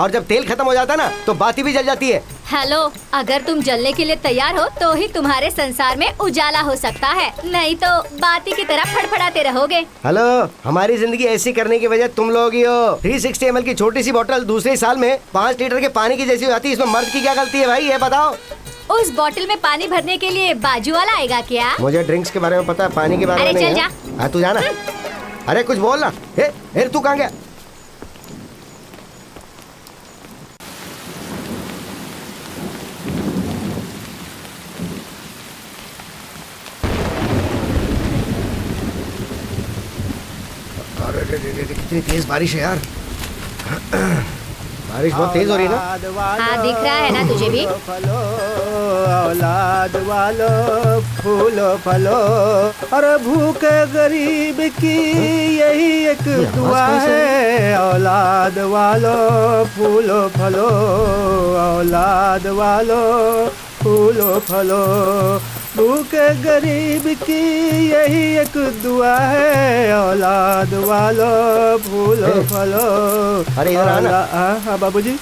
और जब तेल खत्म हो जाता है ना तो बाती भी जल जाती है। हेलो, अगर तुम जलने के लिए तैयार हो तो ही तुम्हारे संसार में उजाला हो सकता है, नहीं तो बाती की तरह फड़फड़ाते रहोगे। हेलो, हमारी जिंदगी ऐसी करने की वजह तुम लोग ही हो। 360 ml की छोटी सी बोतल दूसरे साल में 5 लीटर के पानी की जैसी हो जाती है। इसमें मर्द की क्या गलती है भाई, ये बताओ। उस बोतल में पानी भरने के लिए बाजू वाला आएगा क्या? मुझे ड्रिंक्स के बारे में पता है, पानी के बारे में अरे नहीं चल है। हाँ, तू जाना। अरे कुछ बोल ना। तू कहाँ गया? कितनी तेज बारिश है यार। बारिश बहुत तेज हो रही है ना। हाँ, दिख रहा है ना तुझे भी? औलाद वालो फूलो फलो, और भूखे गरीब की यही एक दुआ है। औलाद वालो फूलो फलो, औलाद वालो फूलो फलो, भूखे गरीब की यही एक दुआ है। औलाद वालो फूलो फलो। अरे इधर आना। हाँ बाबूजी।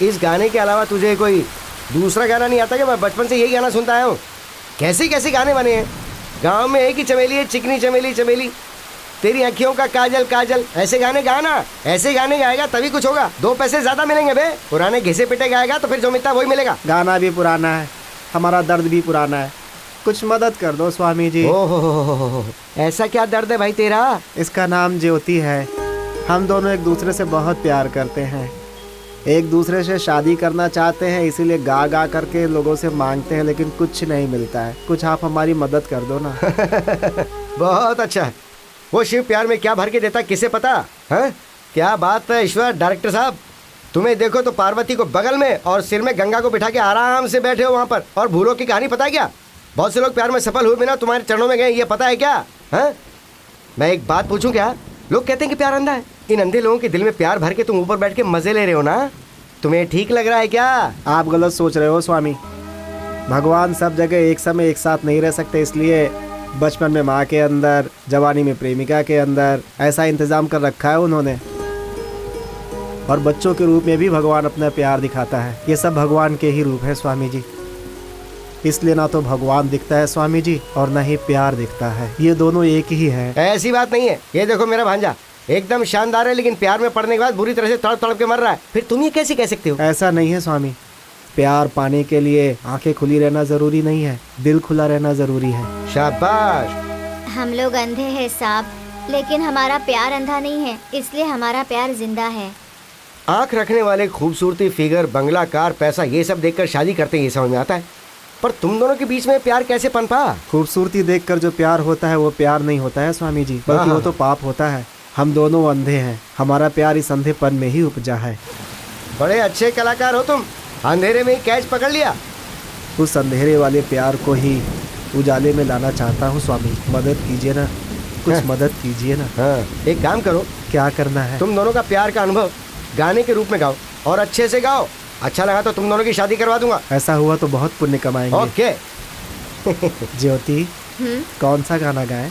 इस गाने के अलावा तुझे कोई दूसरा गाना नहीं आता क्या? मैं बचपन से यही गाना सुनता आया हूँ। कैसे कैसे गाने बने हैं। गांव में एक ही चमेली है, चिकनी चमेली चमेली, तेरी अखियों का काजल काजल। ऐसे गाने गाना, ऐसे गाने गाएगा तभी कुछ होगा। 2 पैसे ज्यादा मिलेंगे बे। पुराने घिसे पिटे गाएगा तो फिर जो मिलता वही मिलेगा। गाना भी पुराना है, हमारा दर्द भी पुराना है, कुछ मदद कर दो स्वामी जी। ओहो, ऐसा क्या दर्द है भाई तेरा? इसका नाम ज्योति है। हम दोनों एक दूसरे से बहुत प्यार करते हैं, एक दूसरे से शादी करना चाहते हैं, इसीलिए गा गा करके लोगों से मांगते हैं, लेकिन कुछ नहीं मिलता है। कुछ आप हमारी मदद कर दो ना। बहुत अच्छा है। वो शिव प्यार में क्या भर के देता किसे पता है? क्या बात है ईश्वर। डायरेक्टर साहब, तुम्हें देखो तो पार्वती को बगल में और सिर में गंगा को बिठा के आराम से बैठे हो वहाँ पर। और भूलों की कहानी पता है क्या? बहुत से लोग प्यार में सफल हुए बिना तुम्हारे चरणों में गए, ये पता है क्या? है? मैं एक बात पूछूं क्या? लोग कहते हैं कि प्यार अंधा है। इन अंधे लोगों के दिल में प्यार भर के तुम ऊपर बैठ के मजे ले रहे हो ना। तुम्हें ठीक लग रहा है क्या? आप गलत सोच रहे हो स्वामी। भगवान सब जगह एक समय एक साथ नहीं रह सकते, इसलिए बचपन में माँ के अंदर, जवानी में प्रेमिका के अंदर ऐसा इंतजाम कर रखा है उन्होंने। और बच्चों के रूप में भी भगवान अपना प्यार दिखाता है। ये सब भगवान के ही रूप है स्वामी जी। इसलिए ना तो भगवान दिखता है स्वामी जी, और ना ही प्यार दिखता है। ये दोनों एक ही है। ऐसी बात नहीं है। ये देखो मेरा भांजा एकदम शानदार है, लेकिन प्यार में पड़ने के बाद बुरी तरह से तड़प तड़प के मर रहा है। फिर तुम ये कैसे कह सकते हो? ऐसा नहीं है स्वामी। प्यार पाने के लिए आंखें खुली रहना जरूरी नहीं है, दिल खुला रहना जरूरी है। शाबाश। हम लोग अंधे हैं साहब, लेकिन हमारा प्यार अंधा नहीं है, इसलिए हमारा प्यार जिंदा है। आंख रखने वाले खूबसूरती, फिगर, बंगला, कार, पैसा, ये सब देखकर शादी करते हैं, ये समझ में आता है। पर तुम दोनों के बीच में प्यार कैसे पनपा? खूबसूरती देखकर जो प्यार होता है वो प्यार नहीं होता है स्वामी जी, बल्कि वो तो पाप होता है। हम दोनों अंधे हैं, हमारा प्यार इस अंधेपन में ही उपजा है। बड़े अच्छे कलाकार हो तुम, अंधेरे में ही कैच पकड़ लिया। उस अंधेरे वाले प्यार को ही उजाले में लाना चाहता हूँ स्वामी। मदद कीजिए ना, कुछ मदद कीजिए ना। हाँ, एक काम करो। क्या करना है? तुम दोनों का प्यार का अनुभव गाने के रूप में गाओ, और अच्छे से गाओ। अच्छा लगा तो तुम दोनों की शादी करवा दूंगा। ऐसा हुआ तो बहुत पुण्य कमाएंगे। ओके। ज्योति, कौन सा गाना गाए?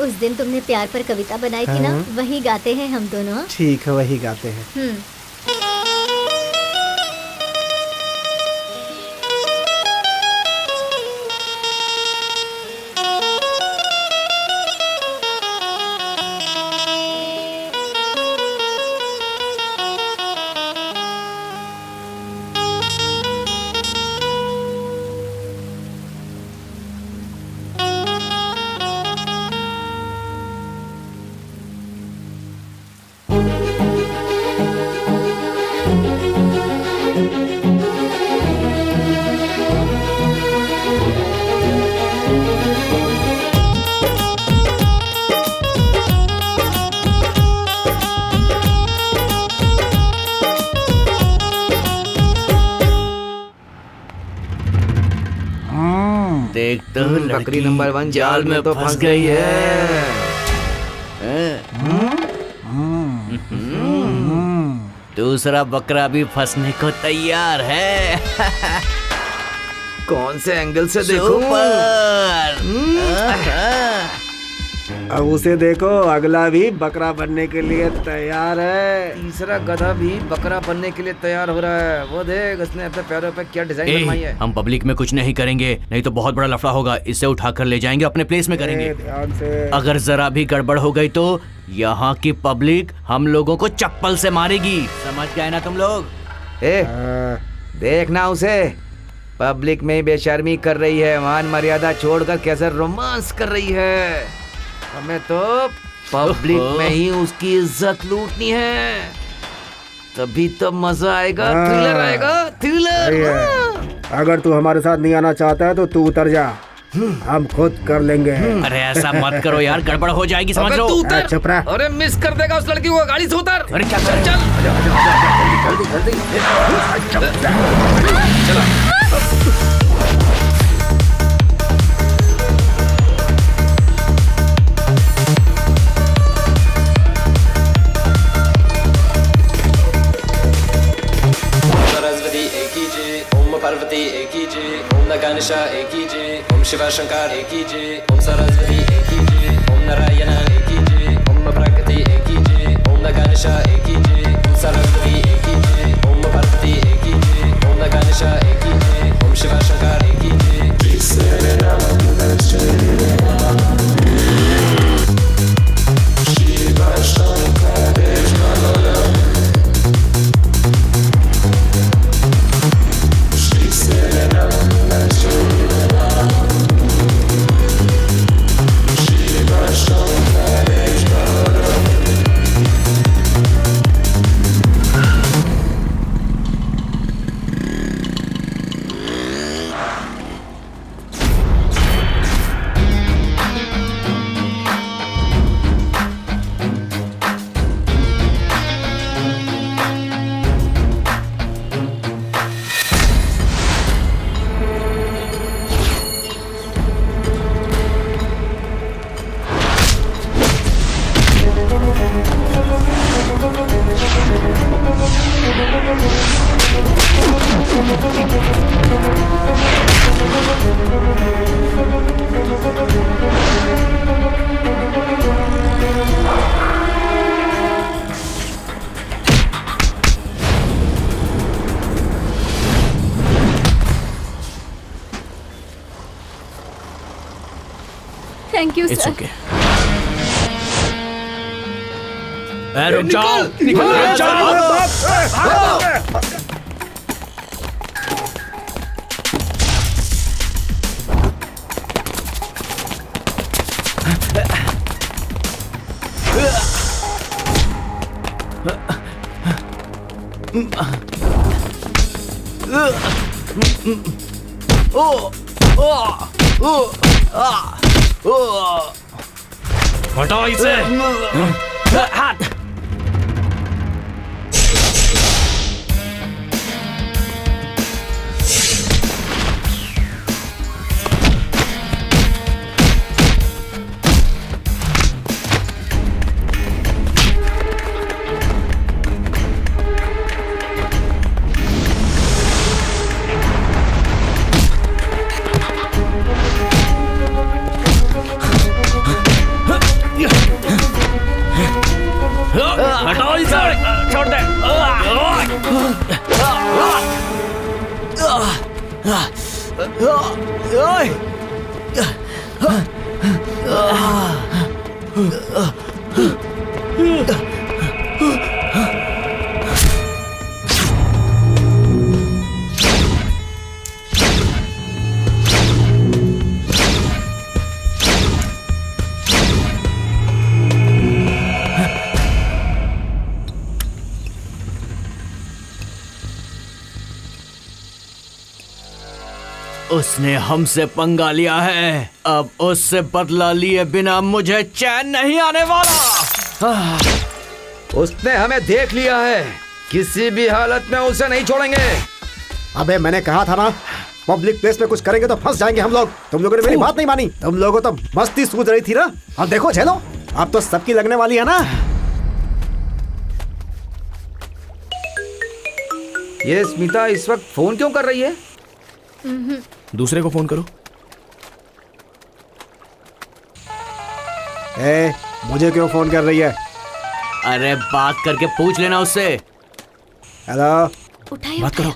उस दिन तुमने प्यार पर कविता बनाई थी ना, वही गाते हैं हम दोनों। ठीक है, वही गाते हैं। देख तो बकरी नंबर 1 जाल में तो फंस गई है। दूसरा बकरा भी फंसने को तैयार है। कौन से एंगल से देखूं? अब उसे देखो, अगला भी बकरा बनने के लिए तैयार है। तीसरा गधा भी बकरा बनने के लिए तैयार हो रहा है। वो देख उसने अपने पैरों पे क्या डिजाइन बनवाई है। हम पब्लिक में कुछ नहीं करेंगे, नहीं तो बहुत बड़ा लफड़ा होगा। इसे उठाकर ले जाएंगे, अपने प्लेस में करेंगे। ध्यान से। अगर जरा भी गड़बड़ हो गई तो यहाँ की पब्लिक हम लोगों को चप्पल से मारेगी। समझ गए ना तुम लोग? देखना उसे, पब्लिक में बेशर्मी कर रही है, मान मर्यादा छोड़कर कैसे रोमांस कर रही है। हमें तो पब्लिक में ही उसकी इज्जत लूटनी है, तभी तो मजा आएगा, थ्रिलर आएगा, थ्रिलर। अगर तू हमारे साथ नहीं आना चाहता है तो तू उतर जा, हम खुद कर लेंगे। अरे ऐसा मत करो यार, गड़बड़ हो जाएगी, समझ लो। चुप रह। अरे मिस कर देगा उस लड़की को, गाड़ी से उतर। अरे क्या कर? चल सरस्वती एक ही जय, ओम पार्वती एक ही जय, ओम गणेशा एक ही जय, ओम शिव शंकर एक ही जय, ओम सरस्वती एक ही जय, ओम नारायण एक ही जय, ओम प्रकृति एक ही जय, ओम गणेशा एक ही जय, ओम सरस्वती एक ही जय, ओम पार्वती एक ही जय, ओम गणेशा एक ही जय, ओम शिव शंकर एक ही जय। Thank you it's sir. Okay. रुक जाओ, रुक जाओ। हटाओ इसे। हटाओ इसे, छोड़ दे। उसने हमसे पंगा लिया है, अब उससे बदला लिए बिना मुझे चैन नहीं आने वाला। उसने हमें देख लिया है, किसी भी हालत में उसे नहीं छोड़ेंगे। अबे मैंने कहा था ना, पब्लिक प्लेस में कुछ करेंगे तो फंस जाएंगे हम लोग। तुम लोगों ने मेरी बात नहीं मानी। तुम लोगों तो मस्ती सूझ रही थी ना, अब देखो झेलो, अब तो सबकी लगने वाली है ना। ये स्मिता इस वक्त फोन क्यों कर रही है? दूसरे को फोन करो। ए, मुझे क्यों फोन कर रही है? अरे बात करके पूछ लेना उससे। हेलो, उठाइए बात करो।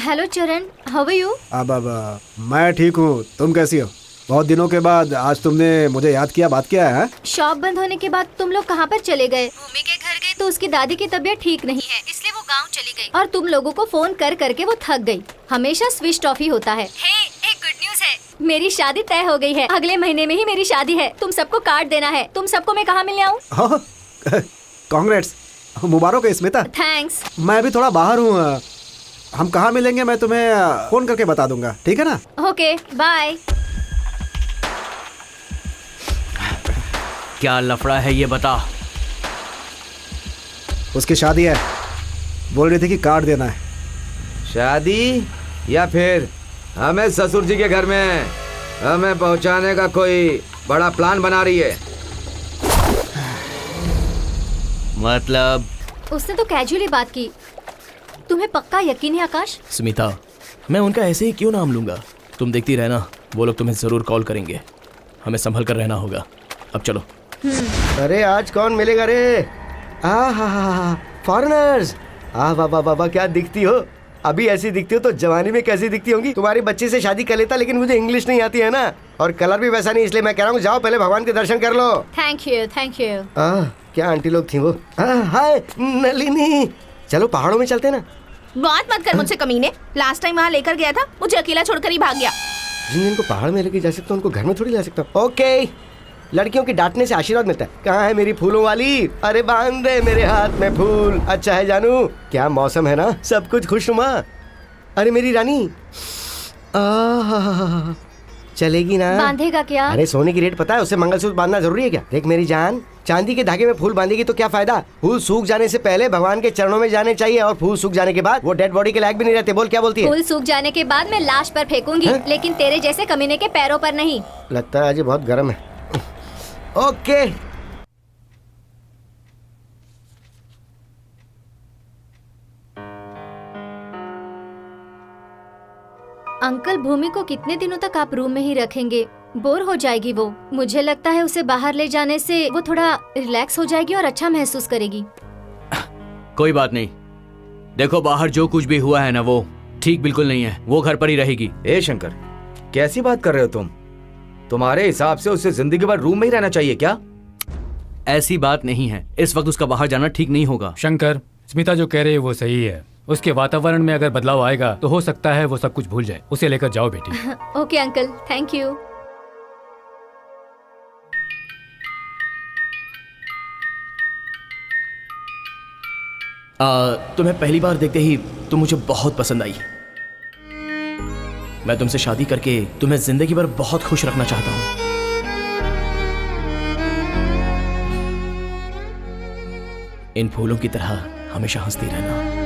हेलो चरण, हाउ आर यू? अब मैं ठीक हूँ, तुम कैसी हो? बहुत दिनों के बाद आज तुमने मुझे याद किया, बात किया है? शॉप बंद होने के बाद तुम लोग कहाँ पर चले गए? भूमि के घर गए तो उसकी दादी की तबीयत ठीक नहीं है, इसलिए वो गांव चली गई और तुम लोगों को फोन कर करके वो थक गई। हमेशा स्विच ऑफ ही होता है। हे, एक गुड न्यूज है, मेरी शादी तय हो गई है। अगले महीने में ही मेरी शादी है। तुम सबको कार्ड देना है। तुम सबको मैं कहाँ मिलने आऊँ? कांग्रेट्स, मुबारक है स्मिता। थैंक्स। मैं अभी थोड़ा बाहर हूँ, हम कहाँ मिलेंगे मैं तुम्हें फोन करके बता दूंगा, ठीक है ना? Okay, bye. क्या लफड़ा है ये बता। उसकी शादी है, बोल रही थी कि कार्ड देना है। शादी या फिर हमें ससुर जी के घर में हमें पहुंचाने का कोई बड़ा प्लान बना रही है? मतलब उसने तो कैजुअली बात की। तुम्हें पक्का यकीन है आकाश? स्मिता, मैं उनका ऐसे ही क्यों नाम लूंगा? तुम देखती रहना, वो लोग तुम्हें जरूर कॉल करेंगे। हमें संभल कर रहना होगा। अब चलो। अरे आज कौन मिलेगा रे? हा, फॉरेनर्स। वाह वाह वाह, क्या दिखती हो। अभी ऐसी दिखती हो तो जवानी में कैसी दिखती होंगी। तुम्हारी बच्ची से शादी कर लेता, लेकिन मुझे इंग्लिश नहीं आती है ना, और कलर भी वैसा नहीं, इसलिए मैं कह रहा हूँ जाओ पहले भगवान के दर्शन कर लो। Thank you, thank you. क्या आंटी लोग थी वो। हाय नलिनी, चलो पहाड़ों में चलते ना। बात मत कर मुझसे कमीने। लास्ट टाइम वहाँ लेकर गया था, मुझे अकेला छोड़कर ही भाग गया। जिन जिनको पहाड़ में लेके जा सकता हूँ उनको घर में थोड़ी ला सकता हूँ। ओके, लड़कियों की डांटने से आशीर्वाद मिलता है। कहाँ है मेरी फूलों वाली? अरे बांध दे मेरे हाथ में फूल। अच्छा है जानू, क्या मौसम है ना, सब कुछ खुशनुमा। अरे मेरी रानी, चलेगी ना? बांधेगा क्या? अरे सोने की रेट पता है, उससे मंगलसूत्र बांधना जरूरी है क्या? देख मेरी जान, चांदी के धागे में फूल बांधेगी तो क्या फायदा? फूल सूख जाने से पहले भगवान के चरणों में जाने चाहिए, और फूल सूख जाने के बाद वो डेड बॉडी के लायक भी नहीं रहते। बोल क्या बोलती है? फूल सूख जाने के बाद मैं लाश पर फेंकूंगी, लेकिन तेरे जैसे कमीने के पैरों पर नहीं। लगता है आज बहुत गर्म है। ओके, अंकल, भूमि को कितने दिनों तक आप रूम में ही रखेंगे? बोर हो जाएगी वो। मुझे लगता है उसे बाहर ले जाने से वो थोड़ा रिलैक्स हो जाएगी और अच्छा महसूस करेगी। कोई बात नहीं, देखो बाहर जो कुछ भी हुआ है ना, वो ठीक बिल्कुल नहीं है। वो घर पर ही रहेगी। ए शंकर, कैसी बात कर रहे हो तुम? तुम्हारे हिसाब से उसे जिंदगी भर रूम में ही रहना चाहिए क्या? ऐसी बात नहीं है, इस वक्त उसका बाहर जाना ठीक नहीं होगा। शंकर, स्मिता जो कह रही है वो सही है। उसके वातावरण में अगर बदलाव आएगा तो हो सकता है वो सब कुछ भूल जाए। उसे लेकर जाओ बेटी। Okay uncle, thank you. तुम्हें पहली बार देखते ही तुम मुझे बहुत पसंद आई। मैं तुमसे शादी करके तुम्हें जिंदगी भर बहुत खुश रखना चाहता हूं। इन फूलों की तरह हमेशा हंसती रहना।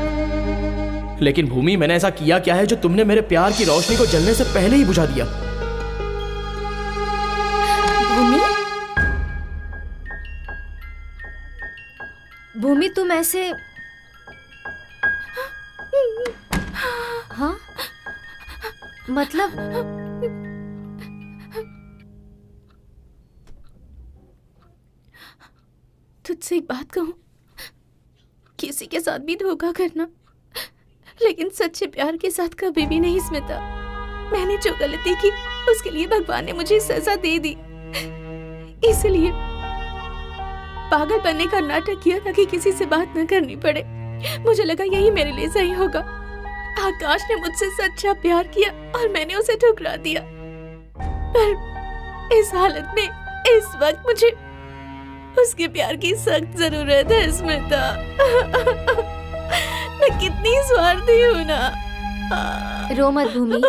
लेकिन भूमि, मैंने ऐसा किया क्या है जो तुमने मेरे प्यार की रोशनी को जलने से पहले ही बुझा दिया? भूमि, तुम ऐसे... हाँ, मतलब तुझसे एक बात कहूं, किसी के साथ भी धोखा करना, लेकिन सच्चे प्यार के साथ कभी भी नहीं स्मिता। मैंने जो गलती की उसके लिए भगवान ने मुझे सजा दे दी, इसलिए पागल बनने का नाटक किया ताकि किसी से बात न करनी पड़े। मुझे लगा यही मेरे लिए सही होगा। आकाश ने मुझसे सच्चा प्यार किया और मैंने उसे ठुकरा दिया, पर इस हालत में इस वक्त मुझे उसके प्यार की सख्त जरूरत है स्मिता। मैं कितनी स्वार्थी हूँ ना। रो मत भूमि,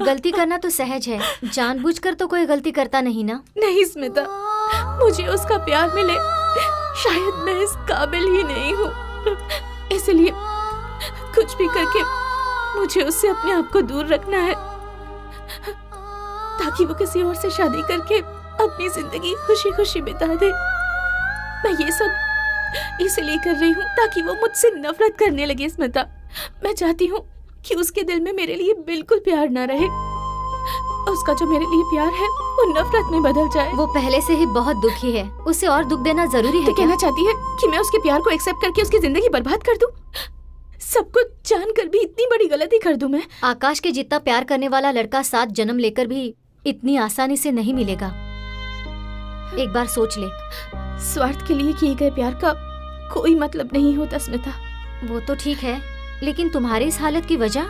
गलती करना तो सहज है, जानबूझकर तो कोई गलती करता नहीं ना। नहीं स्मिता, मुझे उसका प्यार मिले, शायद मैं इस काबिल ही नहीं हूँ, इसलिए कुछ भी करके मुझे उससे अपने आप को दूर रखना है, ताकि वो किसी और से शादी करके अपनी जिंदगी खुशी खुशी बिता दे। मैं ये सब इसलिए कर रही हूँ ताकि वो मुझसे नफरत करने लगे स्मिता। मैं चाहती हूँ कि उसके दिल में मेरे लिए बिल्कुल प्यार ना रहे। उसका जो मेरे लिए प्यार है वो नफरत में बदल जाए। वो पहले से ही बहुत दुखी है, उसे और दुख देना जरूरी है तो क्या? कहना चाहती है कि मैं उसके प्यार को एक्सेप्ट करके उसकी जिंदगी बर्बाद कर दूं? सब कुछ जानकर भी इतनी बड़ी गलती कर दूं मैं? आकाश के जितना प्यार करने वाला लड़का 7 जन्म लेकर भी इतनी आसानी से नहीं मिलेगा। एक बार सोच ले। स्वार्थ के लिए किए गए प्यार का कोई मतलब नहीं होता स्मिता। वो तो ठीक है, लेकिन तुम्हारी इस हालत की वजह?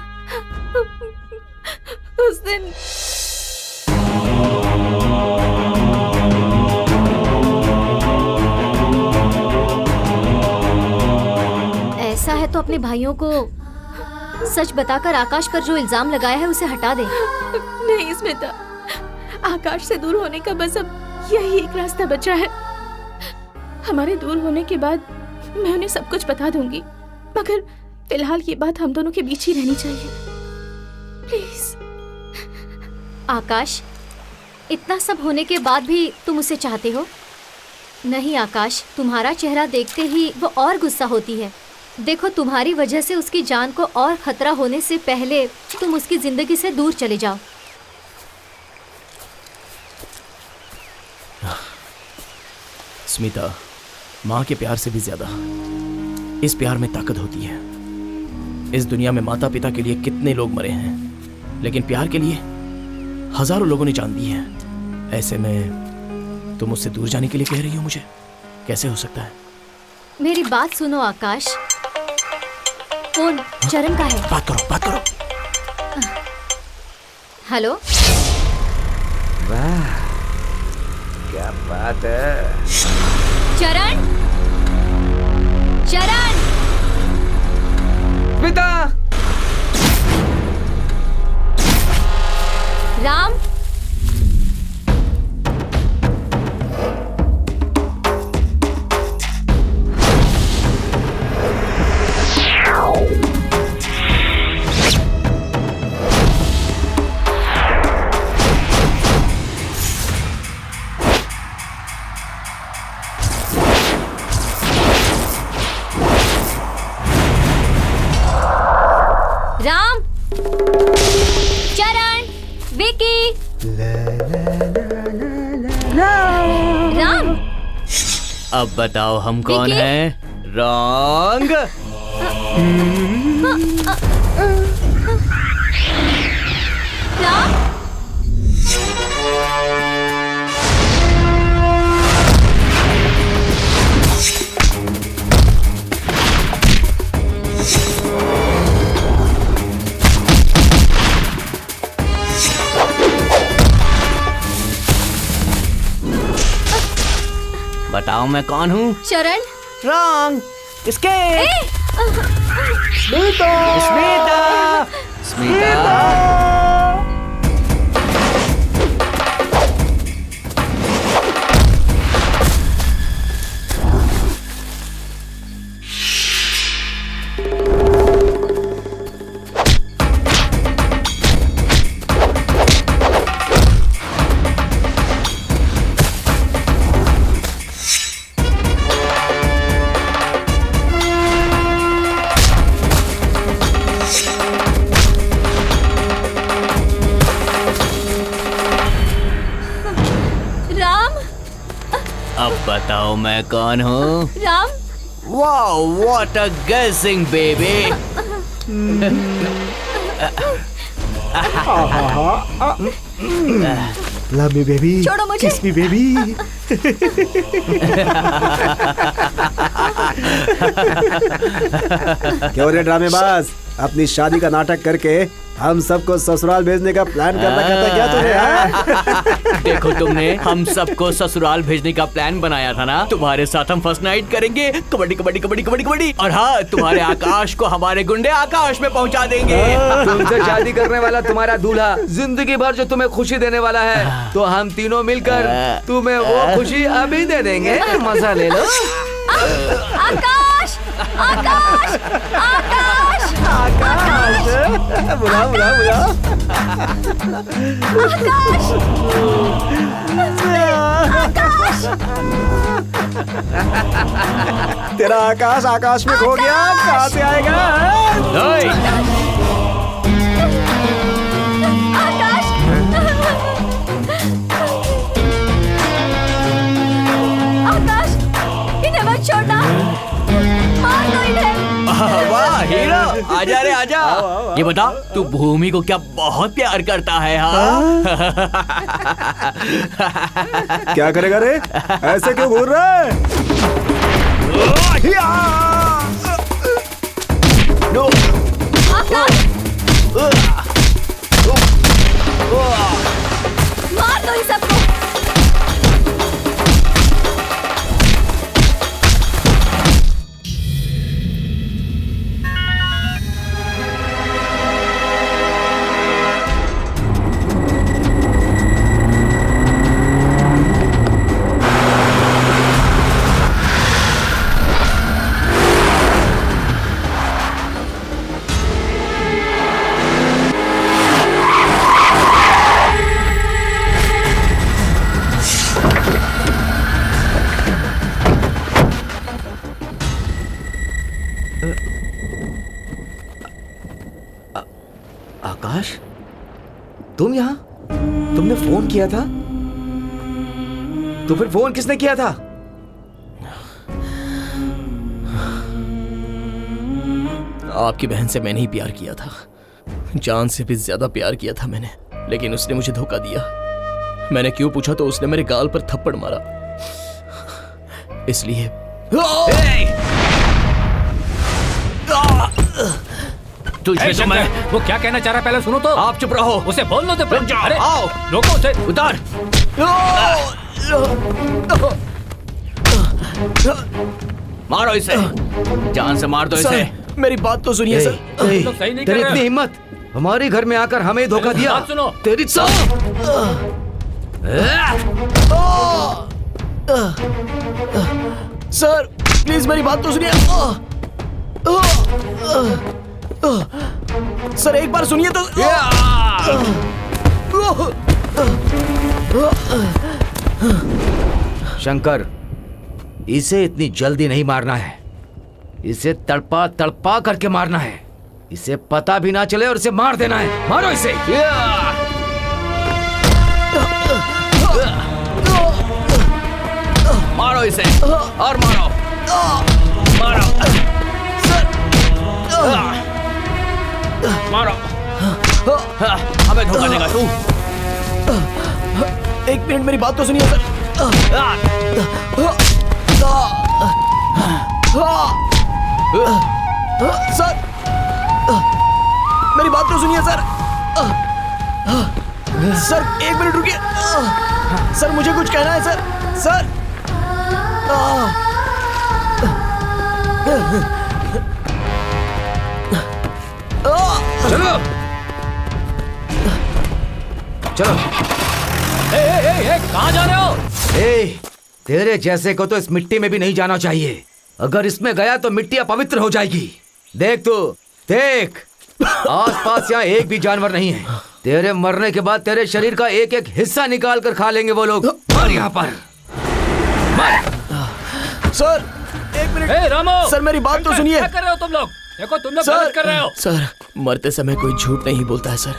उस दिन ऐसा है तो अपने भाइयों को सच बताकर आकाश पर जो इल्जाम लगाया है उसे हटा दे। नहीं स्मिता, आकाश से दूर होने का बस अब यही एक रास्ता बचा है। हमारे दूर होने के बाद मैं उन्हें सब कुछ बता दूंगी, मगर फिलहाल ये बात हम दोनों के बीच ही रहनी चाहिए। प्लीज। आकाश, इतना सब होने के बाद भी तुम उसे चाहते हो? नहीं आकाश, तुम्हारा चेहरा देखते ही वो और गुस्सा होती है। देखो, तुम्हारी वजह से उसकी जान को और खतरा होने से पहले तुम उसकी जिंदगी से दूर चले जाओ। स्मिता, माँ के प्यार से भी ज्यादा इस प्यार में ताकत होती है। इस दुनिया में माता पिता के लिए कितने लोग मरे हैं, लेकिन प्यार के लिए हजारों लोगों ने जान दी है। ऐसे में तुम मुझसे दूर जाने के लिए कह रही हो मुझे? कैसे हो सकता है? मेरी बात सुनो आकाश। फोन चरण का है। बात करो, बात करो। हेलो। वाह, क्या बात है। चरण, चरण। स्मिता। राम। राम, चरण, विकी। राम। अब बताओ हम कौन विकी? हैं? रॉन्ग। राम। बताओ मैं कौन हूँ? चरण। रॉन्ग। एस्केप। स्मिता। स्मिता। स्मिता। राम। अब बताओ मैं कौन हूँ? राम। वाओ, व्हाट अ गेसिंग बेबी। लव मी बेबी, छोड़ो मुझे। किस मी बेबी। क्यों रे ड्रामेबाज, अपनी शादी का नाटक करके हम सबको ससुराल भेजने का प्लान कर रखा था क्या तूने? हाँ? देखो, तुमने हम सबको ससुराल भेजने का प्लान बनाया था ना। तुम्हारे साथ हम फर्स्ट नाइट करेंगे, कबड्डी कबड्डी कबड्डी कबड्डी कबड्डी। और हाँ, तुम्हारे आकाश को हमारे गुंडे आकाश में पहुंचा देंगे। तुमसे शादी करने वाला तुम्हारा दूल्हा जिंदगी भर जो तुम्हें खुशी देने वाला है, तो हम तीनों मिलकर तुम्हें वो खुशी अभी दे देंगे। मजा ले लो। आकाश, आकाश, आकाश, आकाश, बुला बुला बुला। आकाश, तेरा आकाश आकाश में खो गया, कहाँ से आएगा? आकाश, आजा रे आजा। ये बता तू भूमि को क्या बहुत प्यार करता है? हाँ क्या करेगा रे? ऐसे क्यों घूर रहा है? मार दो इन सबको। आकाश, तुम यहाँ? तुमने फोन किया था? तो फिर फोन किसने किया था? आपकी बहन से मैंने ही प्यार किया था, जान से भी ज्यादा प्यार किया था मैंने, लेकिन उसने मुझे धोखा दिया। मैंने क्यों पूछा तो उसने मेरे गाल पर थप्पड़ मारा, इसलिए तुझे तो मैं वो क्या कहना चाह रहा है पहले सुनो तो। आप चुप रहो। उसे बोल लो तो। अरे आओ, रोको उसे। उतार। मारो इसे, जान से मार दो इसे। मेरी बात तो सुनिए सर। लोग सही नहीं कर तेरी रहे। इतनी हिम्मत, हमारे घर में आकर हमें धोखा दिया। बात सुनो। तेरी सर प्लीज मेरी बात तो सुनिए। सर एक बार सुनिए तो। शंकर, इसे इतनी जल्दी नहीं मारना है, इसे तड़पा तड़पा करके मारना है, इसे पता भी ना चले और इसे मार देना है। मारो इसे। मारो इसे और मारो मारो मारो। हमें धोखा देगा तू। एक मिनट मेरी बात तो सुनिए सर। सर मेरी बात तो सुनिए सर। सर एक मिनट रुकिए। सर मुझे कुछ कहना है सर। सर चलो चलो। कहाँ जा रहे हो? ए, तेरे जैसे को तो इस मिट्टी में भी नहीं जाना चाहिए। अगर इसमें गया तो मिट्टी अपवित्र हो जाएगी। देख तू, देख आसपास यहाँ एक भी जानवर नहीं है। तेरे मरने के बाद तेरे शरीर का एक एक हिस्सा निकाल कर खा लेंगे वो लोग। और यहाँ पर सर एक मिनट। रामो, सर मेरी बात तो सुनिए। क्या कर रहे हो तुम लोग? देखो तुम लोग गलत कर रहे हो। सर मरते समय कोई झूठ नहीं बोलता है सर।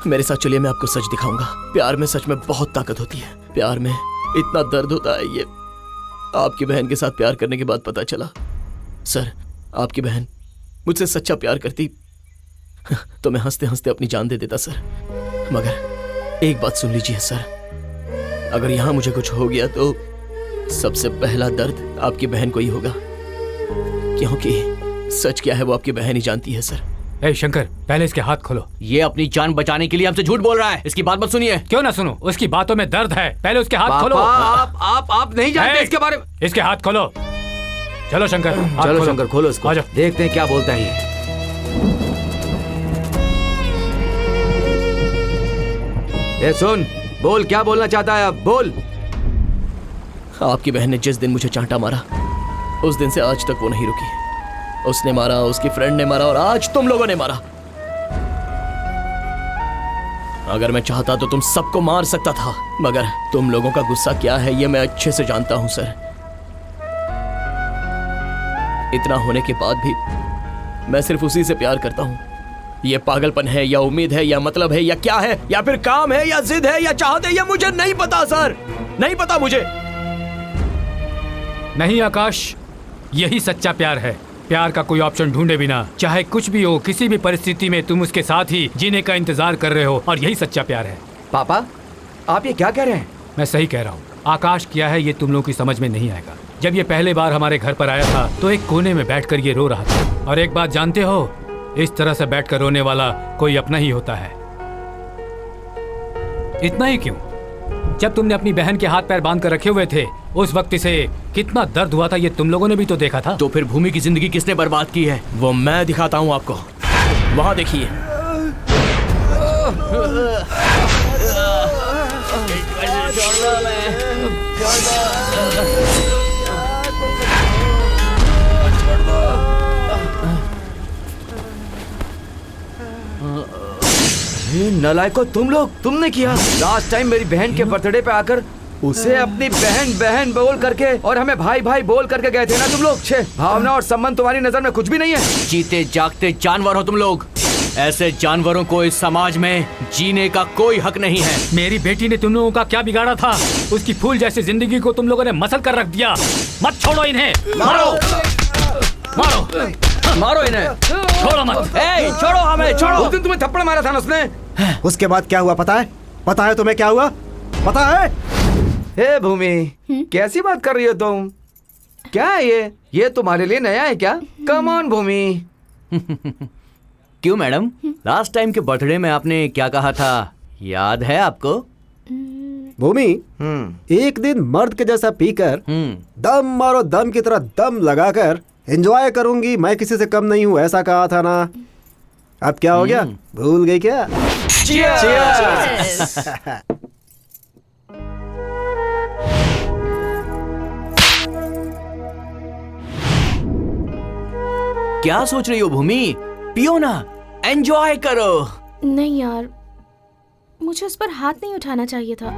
मेरे साथ चलिए, मैं आपको सच दिखाऊंगा। प्यार में सच में बहुत ताकत होती है, प्यार में इतना दर्द होता है। ये आपकी बहन के साथ प्यार करने के बाद पता चला। सर आपकी बहन मुझसे सच्चा प्यार करती तो मैं हंसते हंसते अपनी जान दे देता सर। मगर एक बात सुन लीजिए सर, अगर यहाँ मुझे कुछ हो गया तो सबसे पहला दर्द आपकी बहन को ही होगा, क्योंकि सच क्या है वो आपकी बहन ही जानती है सर। ए शंकर, पहले इसके हाथ खोलो। ये अपनी जान बचाने के लिए हमसे झूठ बोल रहा है, इसकी बात मत सुनिए। क्यों ना सुनो, उसकी बातों में दर्द है। पहले उसके हाथ खोलो। आप नहीं जानते इसके बारे में। इसके हाथ खोलो। चलो शंकर, चलो शंकर खोलो इसको, देखते हैं क्या बोलता है ये। ए सुन, बोल क्या बोलना चाहता है अब, बोल। आपकी बहन ने जिस दिन मुझे चांटा मारा उस दिन से आज तक वो नहीं रुकी। उसने मारा, उसकी फ्रेंड ने मारा और आज तुम लोगों ने मारा। अगर मैं चाहता तो तुम सबको मार सकता था, मगर तुम लोगों का गुस्सा क्या है ये मैं अच्छे से जानता हूं सर। इतना होने के बाद भी मैं सिर्फ उसी से प्यार करता हूं। ये पागलपन है या उम्मीद है या मतलब है या क्या है, या फिर काम है या जिद है या चाहत है, ये मुझे नहीं पता सर, नहीं पता मुझे। नहीं आकाश, यही सच्चा प्यार है। प्यार का कोई ऑप्शन ढूंढे बिना चाहे कुछ भी हो, किसी भी परिस्थिति में तुम उसके साथ ही जीने का इंतजार कर रहे हो, और यही सच्चा प्यार है। पापा, आप ये क्या कह रहे हैं? मैं सही कह रहा हूँ। आकाश क्या है ये तुम लोगों की समझ में नहीं आएगा। जब ये पहले बार हमारे घर पर आया था तो एक कोने में बैठकर ये रो रहा था। और एक बात जानते हो, इस तरह से बैठकर रोने वाला कोई अपना ही होता है। इतना ही क्यों, जब तुमने अपनी बहन के हाथ पैर बांध कर रखे हुए थे उस वक्त इसे कितना दर्द हुआ था ये तुम लोगों ने भी तो देखा था। तो फिर भूमि की जिंदगी किसने बर्बाद की है? वो मैं दिखाता हूँ आपको। वहाँ देखिए। नलायको, तुम लोग, तुमने किया। लास्ट टाइम मेरी बहन के बर्थडे पे आकर उसे अपनी बहन बहन बोल करके और हमें भाई भाई बोल करके गए थे ना तुम लोग। छे, भावना और संबंध तुम्हारी नजर में कुछ भी नहीं है। जीते जागते जानवर हो तुम लोग। ऐसे जानवरों को इस समाज में जीने का कोई हक नहीं है। मेरी बेटी ने तुम लोगों का क्या बिगाड़ा था? उसकी फूल जैसी जिंदगी को तुम लोगों ने मसल कर रख दिया। मत छोड़ो इन्हें, मारो मारो मारो इन्हें, छोड़ो मत। ए, छोड़ो हमें, छोड़ो। उस दिन तुम्हें थप्पड़ मारा था ना उसने। उसके बाद क्या हुआ पता है? पता है तुम्हें क्या हुआ? पता है? हे भूमि, कैसी बात कर रही हो तुम? क्या है ये तुम्हारे लिए नया है क्या? कम ऑन भूमि। क्यों मैडम, लास्ट टाइम के बर्थडे में आपने क्या कहा था, याद है आपको? भूमि, एक दिन मर्द के जैसा पीकर दम मारो दम की तरह दम लगाकर एंजॉय करूंगी, मैं किसी से कम नहीं हूँ, ऐसा कहा था ना। अब क्या हो गया, भूल गई क्या? Cheers! क्या सोच रही हो भूमि? पियो ना, एंजॉय करो। नहीं यार, मुझे उस पर हाथ नहीं उठाना चाहिए था।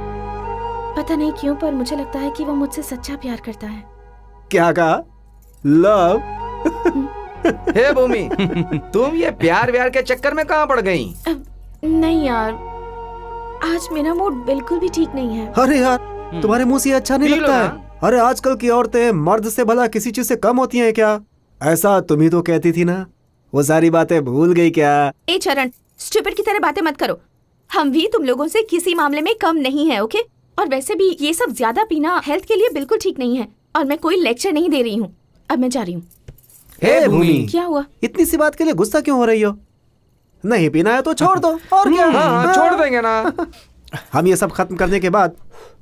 पता नहीं क्यों, पर मुझे लगता है कि वो मुझसे सच्चा प्यार करता है। क्या कहा? लव? हे भूमि, तुम ये प्यार व्यार के चक्कर में कहाँ पड़ गई? नहीं यार, आज मेरा मूड बिल्कुल भी ठीक नहीं है। अरे यार, तुम्हारे मुंह से अच्छा नहीं लगता है? अरे आजकल की औरतें मर्द से भला किसी चीज से कम होती हैं क्या? ऐसा तुम ही तो कहती थी ना। वो सारी बातें भूल गई क्या? ए चरण, स्टूपिड की तरह बातें मत करो। हम भी तुम लोगों से किसी मामले में कम नहीं है, ओके? और वैसे भी ये सब ज्यादा पीना हेल्थ के लिए बिल्कुल ठीक नहीं है। और मैं कोई लेक्चर नहीं दे रही हूँ, अब मैं जा रही हूँ। हे भूमि, क्या हुआ? इतनी सी बात के लिए गुस्सा क्यों हो रही हो? नहीं पीना है तो छोड़ दो, और क्या? हाँ, छोड़ देंगे ना। हम ये सब खत्म करने के बाद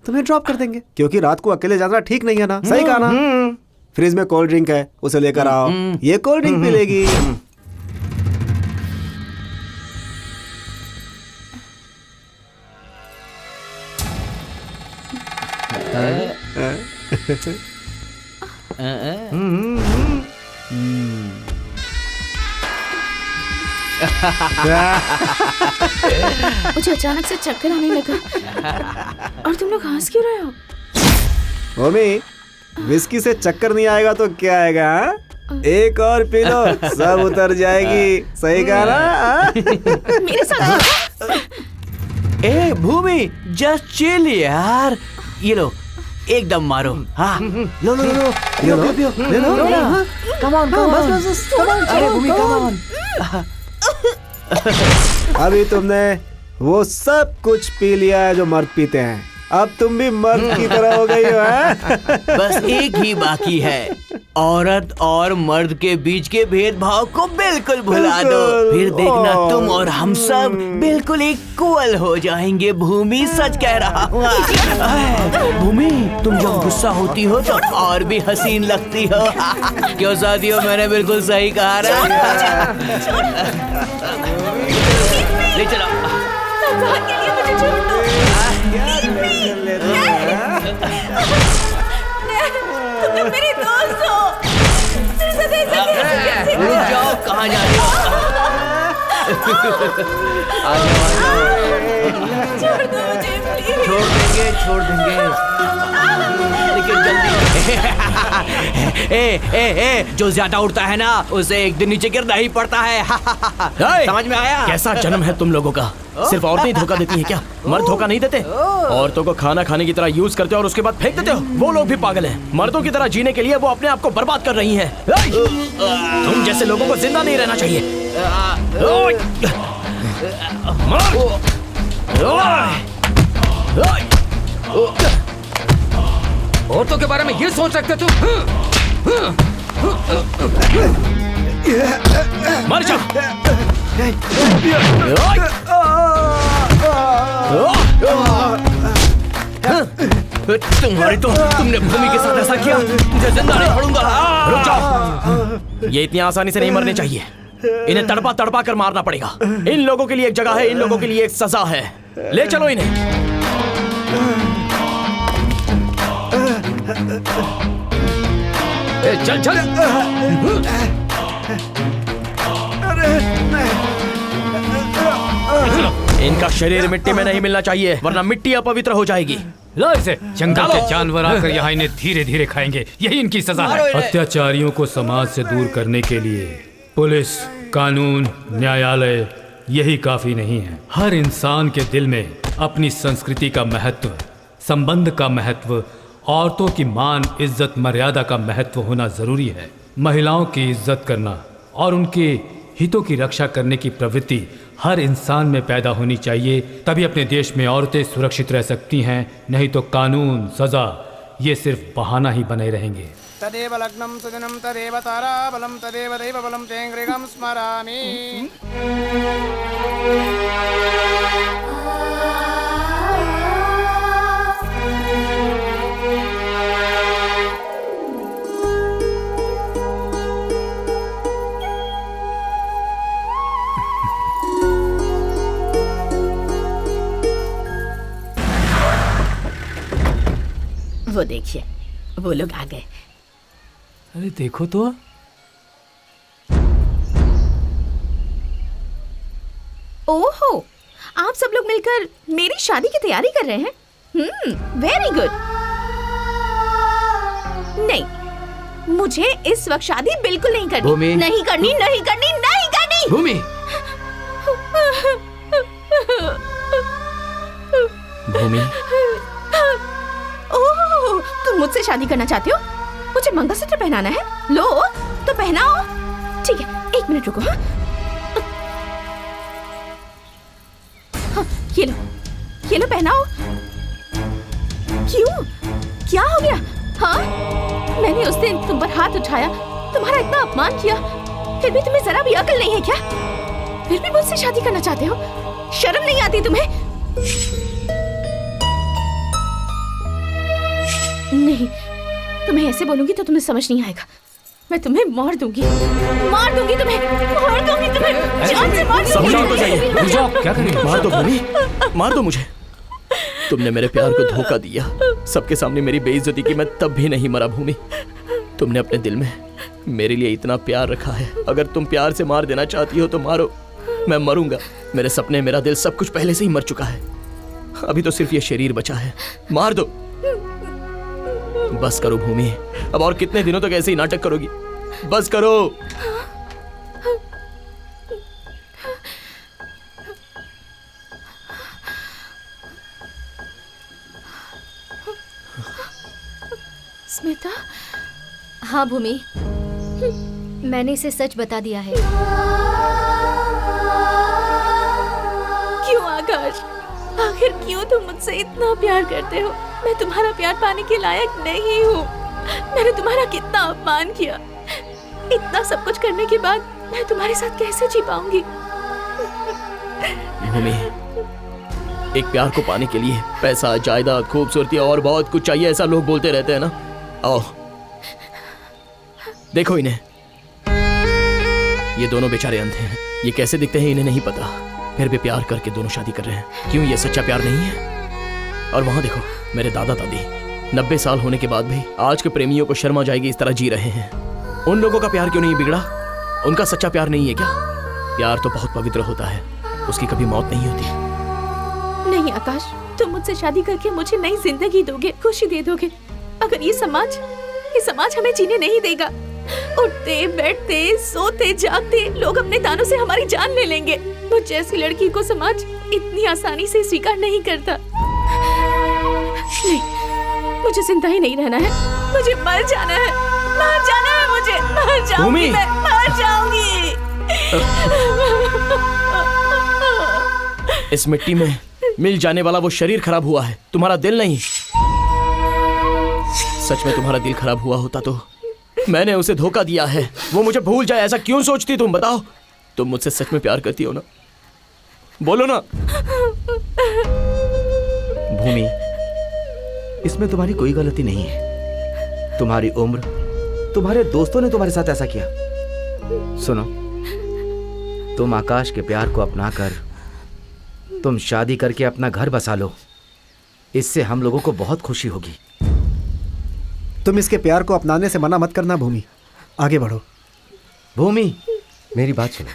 तुम्हें ड्रॉप कर देंगे, क्योंकि रात को अकेले जाना ठीक नहीं है ना। सही कहा ना? फ्रिज में कोल्ड ड्रिंक है, उसे लेकर आओ, ये कोल्ड ड्रिंक पी लेगी। मुझे अचानक से चक्कर आने लगा। और तुम लोग हंस क्यों रहे हो? मम्मी, विस्की से चक्कर नहीं आएगा तो क्या आएगा? एक और पी लो, सब उतर जाएगी। सही कहा ना? मेरे साथ ए भूमि, जस्ट चिल यार। ये लो, एकदम मारो। हाँ, लो लो लो लो, पियो पियो, ले लो। कम ऑन, कम ऑन, अरे भूमि कम ऑन। अभी तुमने वो सब कुछ पी लिया है जो मर्द पीते हैं। अब तुम भी मर्द की तरह हो गई हो, हैं? बस एक ही बाकी है, औरत और मर्द के बीच के भेदभाव को बिल्कुल भुला दो। फिर देखना तुम और हम सब बिल्कुल इक्वल हो जाएंगे। भूमि, सच कह रहा हूँ। भूमि, तुम जब गुस्सा होती हो तो और भी हसीन लगती हो। क्यों साथियों, मैंने बिल्कुल सही कहा ना? ले चलो। तुम लोग मेरे दोस्त हो। मेरे साथ ऐसा कैसे? रुक जाओ, कहाँ जा रही हो? छोड़ दो मुझे। छोड़ देंगे लेकिन जल्दी। ए, जो ज्यादा उड़ता है ना उसे एक दिन नीचे गिरना ही पड़ता है। समझ में आया? कैसा जन्म है तुम लोगों का? सिर्फ औरतें ही धोखा देती हैं क्या? मर्द धोखा नहीं देते? औरतों को खाना खाने की तरह यूज करते हो और उसके बाद फेंक देते हो। वो लोग भी पागल हैं। मर्दों की तरह जीने के लिए वो अपने आप को बर्बाद कर रही हैं। तुम जैसे लोगों को जिंदा नहीं रहना चाहिए। औरतों के बारे में ये सोच सकते तुम? मर जा। तुम्हारी तो तुमने भूमि के साथ ऐसा किया, मुझे जिंदा नहीं छोड़ूंगा। रुक जाओ। ये इतनी आसानी से नहीं मरने चाहिए। इन्हें तड़पा तड़पा कर मारना पड़ेगा। इन लोगों के लिए एक जगह है, इन लोगों के लिए एक सजा है। ले चलो इन्हें। चल चल। इनका शरीर मिट्टी में नहीं मिलना चाहिए, वरना मिट्टी अपवित्र हो जाएगी। लो इसे। जंगल के जानवर आकर यहाँ इन्हें धीरे धीरे खाएंगे, यही इनकी सजा है। अत्याचारियों को समाज से दूर करने के लिए पुलिस, कानून, न्यायालय यही काफी नहीं है। हर इंसान के दिल में अपनी संस्कृति का महत्व, संबंध का महत्व, औरतों की मान, इज्जत, मर्यादा का महत्व होना जरूरी है। महिलाओं की इज्जत करना और उनके हितों की रक्षा करने की प्रवृत्ति हर इंसान में पैदा होनी चाहिए, तभी अपने देश में औरतें सुरक्षित रह सकती हैं। नहीं तो कानून, सजा ये सिर्फ बहाना ही बने रहेंगे। तदेव लग्नं सुदिनं तदेव ताराबलं तदेव दैवबलं तेङ्गृगं स्मरामि। वो देखिए, वो लोग आ गए। अरे देखो तो। ओहो, आप सब लोग मिलकर मेरी शादी की तैयारी कर रहे हैं। Very good. नहीं, मुझे इस वक्त शादी बिल्कुल नहीं करनी। भूमि। नहीं करनी, नहीं करनी, नहीं करनी। भूमि। भूमि। ओह, तुम मुझसे शादी करना चाहते हो? मुझे मंगलसूत्र पहनाना है। लो तो पहनाओ। ठीक है, एक मिनट रुको। हाँ, ये लो पहनाओ। क्यों? क्या हो गया? हाँ, मैंने उस दिन तुम पर हाथ उठाया, तुम्हारा इतना अपमान किया, फिर भी तुम्हें जरा भी अकल नहीं है क्या? फिर भी मुझसे शादी करना चाहते हो? शर्म नहीं आती तुम्हें? नहीं, तुम्हें ऐसे बोलूंगी तो तुम्हें समझ नहीं आएगा। मैं तुम्हें मार दूंगी तुम्हें, मार दूंगी तुम्हें, जान से मार दूंगी। समझाओ तो जाइए। क्या करें? मार दो भूमि, मार दो मुझे। तुमने मेरे प्यार को धोखा दिया, सबके सामने मेरी बेइज्जती की। मैं तब भी नहीं मरा भूमि। तुमने अपने दिल में मेरे लिए इतना प्यार रखा है। अगर तुम प्यार से मार देना चाहती हो तो मारो, मैं मरूंगा। मेरे सपने, मेरा दिल, सब कुछ पहले से ही मर चुका है। अभी तो सिर्फ ये शरीर बचा है। मार दो। बस करो भूमि, अब और कितने दिनों तक ऐसे ही नाटक करोगी? बस करो। स्मिता। हाँ भूमि, मैंने इसे सच बता दिया है। क्यों आकाश, आखिर क्यों तुम मुझसे इतना प्यार करते हो? मैं तुम्हारा प्यार पाने के लायक नहीं हूँ। मैंने तुम्हारा कितना अपमान किया। इतना सब कुछ करने के बाद मैं तुम्हारे साथ कैसे जी पाऊंगी? भूमि, एक प्यार को पाने के लिए पैसा, जायदाद, खूबसूरती और बहुत कुछ चाहिए, ऐसा लोग बोलते रहते हैं ना। आओ देखो इन्हें, ये दोनों बेचारे अंधे हैं। ये कैसे दिखते हैं इन्हें नहीं पता, फिर भी प्यार करके दोनों शादी कर रहे हैं। क्यों ये सच्चा प्यार नहीं है? और वहां देखो, मेरे दादा दादी 90 साल होने के बाद भी आज के प्रेमियों को शर्म आ जाएगी इस तरह जी रहे हैं। उन लोगों का प्यार क्यों नहीं बिगड़ा? उनका सच्चा प्यार नहीं है क्या? प्यार तो बहुत पवित्र होता है, उसकी कभी मौत नहीं होती। नहीं आकाश, तुम मुझसे शादी करके मुझे नई जिंदगी दोगे, खुशी दे दोगे। अगर ये समाज हमें जीने नहीं देगा, उठते बैठते सोते जागते लोग अपने तानों से हमारी जान ले लेंगे। मुझ जैसी लड़की को समाज इतनी आसानी से स्वीकार नहीं करता। नहीं, मुझे जिंदा ही नहीं रहना है, मुझे मर जाना है, मर जाना है मुझे, मर जाऊंगी मैं, मर जाऊंगी। इस मिट्टी में मिल जाने वाला वो शरीर खराब हुआ है, तुम्हारा दिल नहीं। सच में तुम्हारा दिल खराब हुआ होता तो मैंने उसे धोखा दिया है, वो मुझे भूल जाए ऐसा क्यों सोचती तुम? बताओ, तुम मुझसे सच में प्यार करती हो ना? बोलो ना। भूमि, इसमें तुम्हारी कोई गलती नहीं है। तुम्हारी उम्र, तुम्हारे दोस्तों ने तुम्हारे साथ ऐसा किया। सुनो, तुम आकाश के प्यार को अपनाकर तुम शादी करके अपना घर बसा लो, इससे हम लोगों को बहुत खुशी होगी। तुम इसके प्यार को अपनाने से मना मत करना भूमि, आगे बढ़ो। भूमि, मेरी बात सुनो।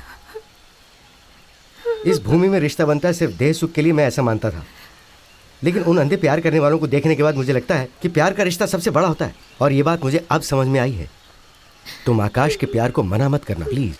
इस भूमि में रिश्ता बनता है सिर्फ देह सुख के लिए, मैं ऐसा मानता था। लेकिन उन अंधे प्यार करने वालों को देखने के बाद मुझे लगता है कि प्यार का रिश्ता सबसे बड़ा होता है, और ये बात मुझे अब समझ में आई है। तुम आकाश के प्यार को मना मत करना प्लीज।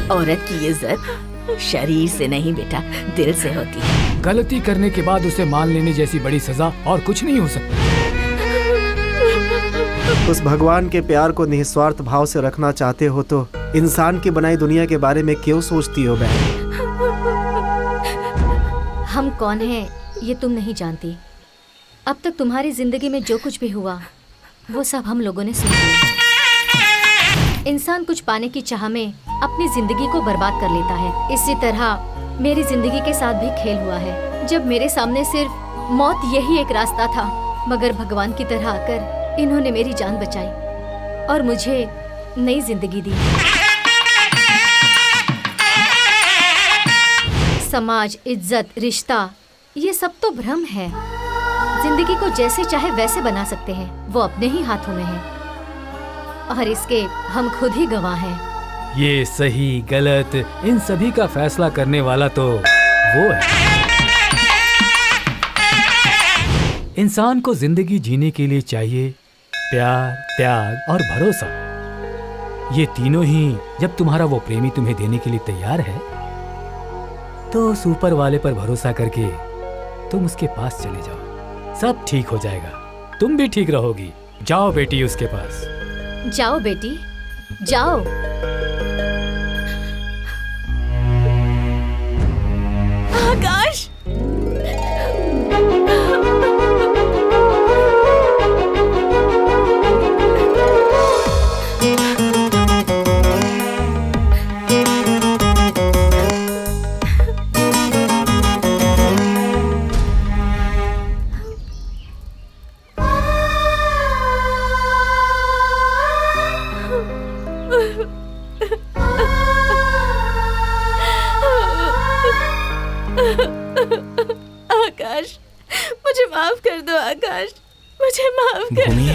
औरत की इज्जत शरीर से नहीं बेटा, दिल से होती है। गलती करने के बाद उसे मान लेने जैसी बड़ी सजा और कुछ नहीं हो सकता। उस भगवान के प्यार को निस्वार्थ भाव से रखना चाहते हो तो इंसान की बनाई दुनिया के बारे में क्यों सोचती हो बहन? हम कौन हैं ये तुम नहीं जानती। अब तक तुम्हारी जिंदगी में जो कुछ भी हुआ वो सब हम लोगों ने सुन लिया। इंसान कुछ पाने की चाह में अपनी जिंदगी को बर्बाद कर लेता है। इसी तरह मेरी जिंदगी के साथ भी खेल हुआ है। जब मेरे सामने सिर्फ मौत यही एक रास्ता था, मगर भगवान की तरह आकर इन्होंने मेरी जान बचाई और मुझे नई जिंदगी दी। समाज, इज्जत, रिश्ता, ये सब तो भ्रम है। जिंदगी को जैसे चाहे वैसे बना सकते हैं, वो अपने ही हाथों में है और इसके हम खुद ही गवाह हैं। ये सही गलत इन सभी का फैसला करने वाला तो वो है। इंसान को जिंदगी जीने के लिए चाहिए प्यार, त्याग और भरोसा। ये तीनों ही जब तुम्हारा वो प्रेमी तुम्हें देने के लिए तैयार है तो उस ऊपर वाले पर भरोसा करके तुम उसके पास चले जाओ, सब ठीक हो जाएगा। तुम भी ठीक रहोगी। जाओ बेटी उसके पास। जाओ बेटी, जाओ। आकाश, आकाश, मुझे माफ कर दो आकाश, मुझे माफ कर दो।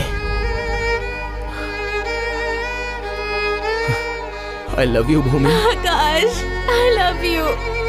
I love you, Bhumi. Akash, I love you।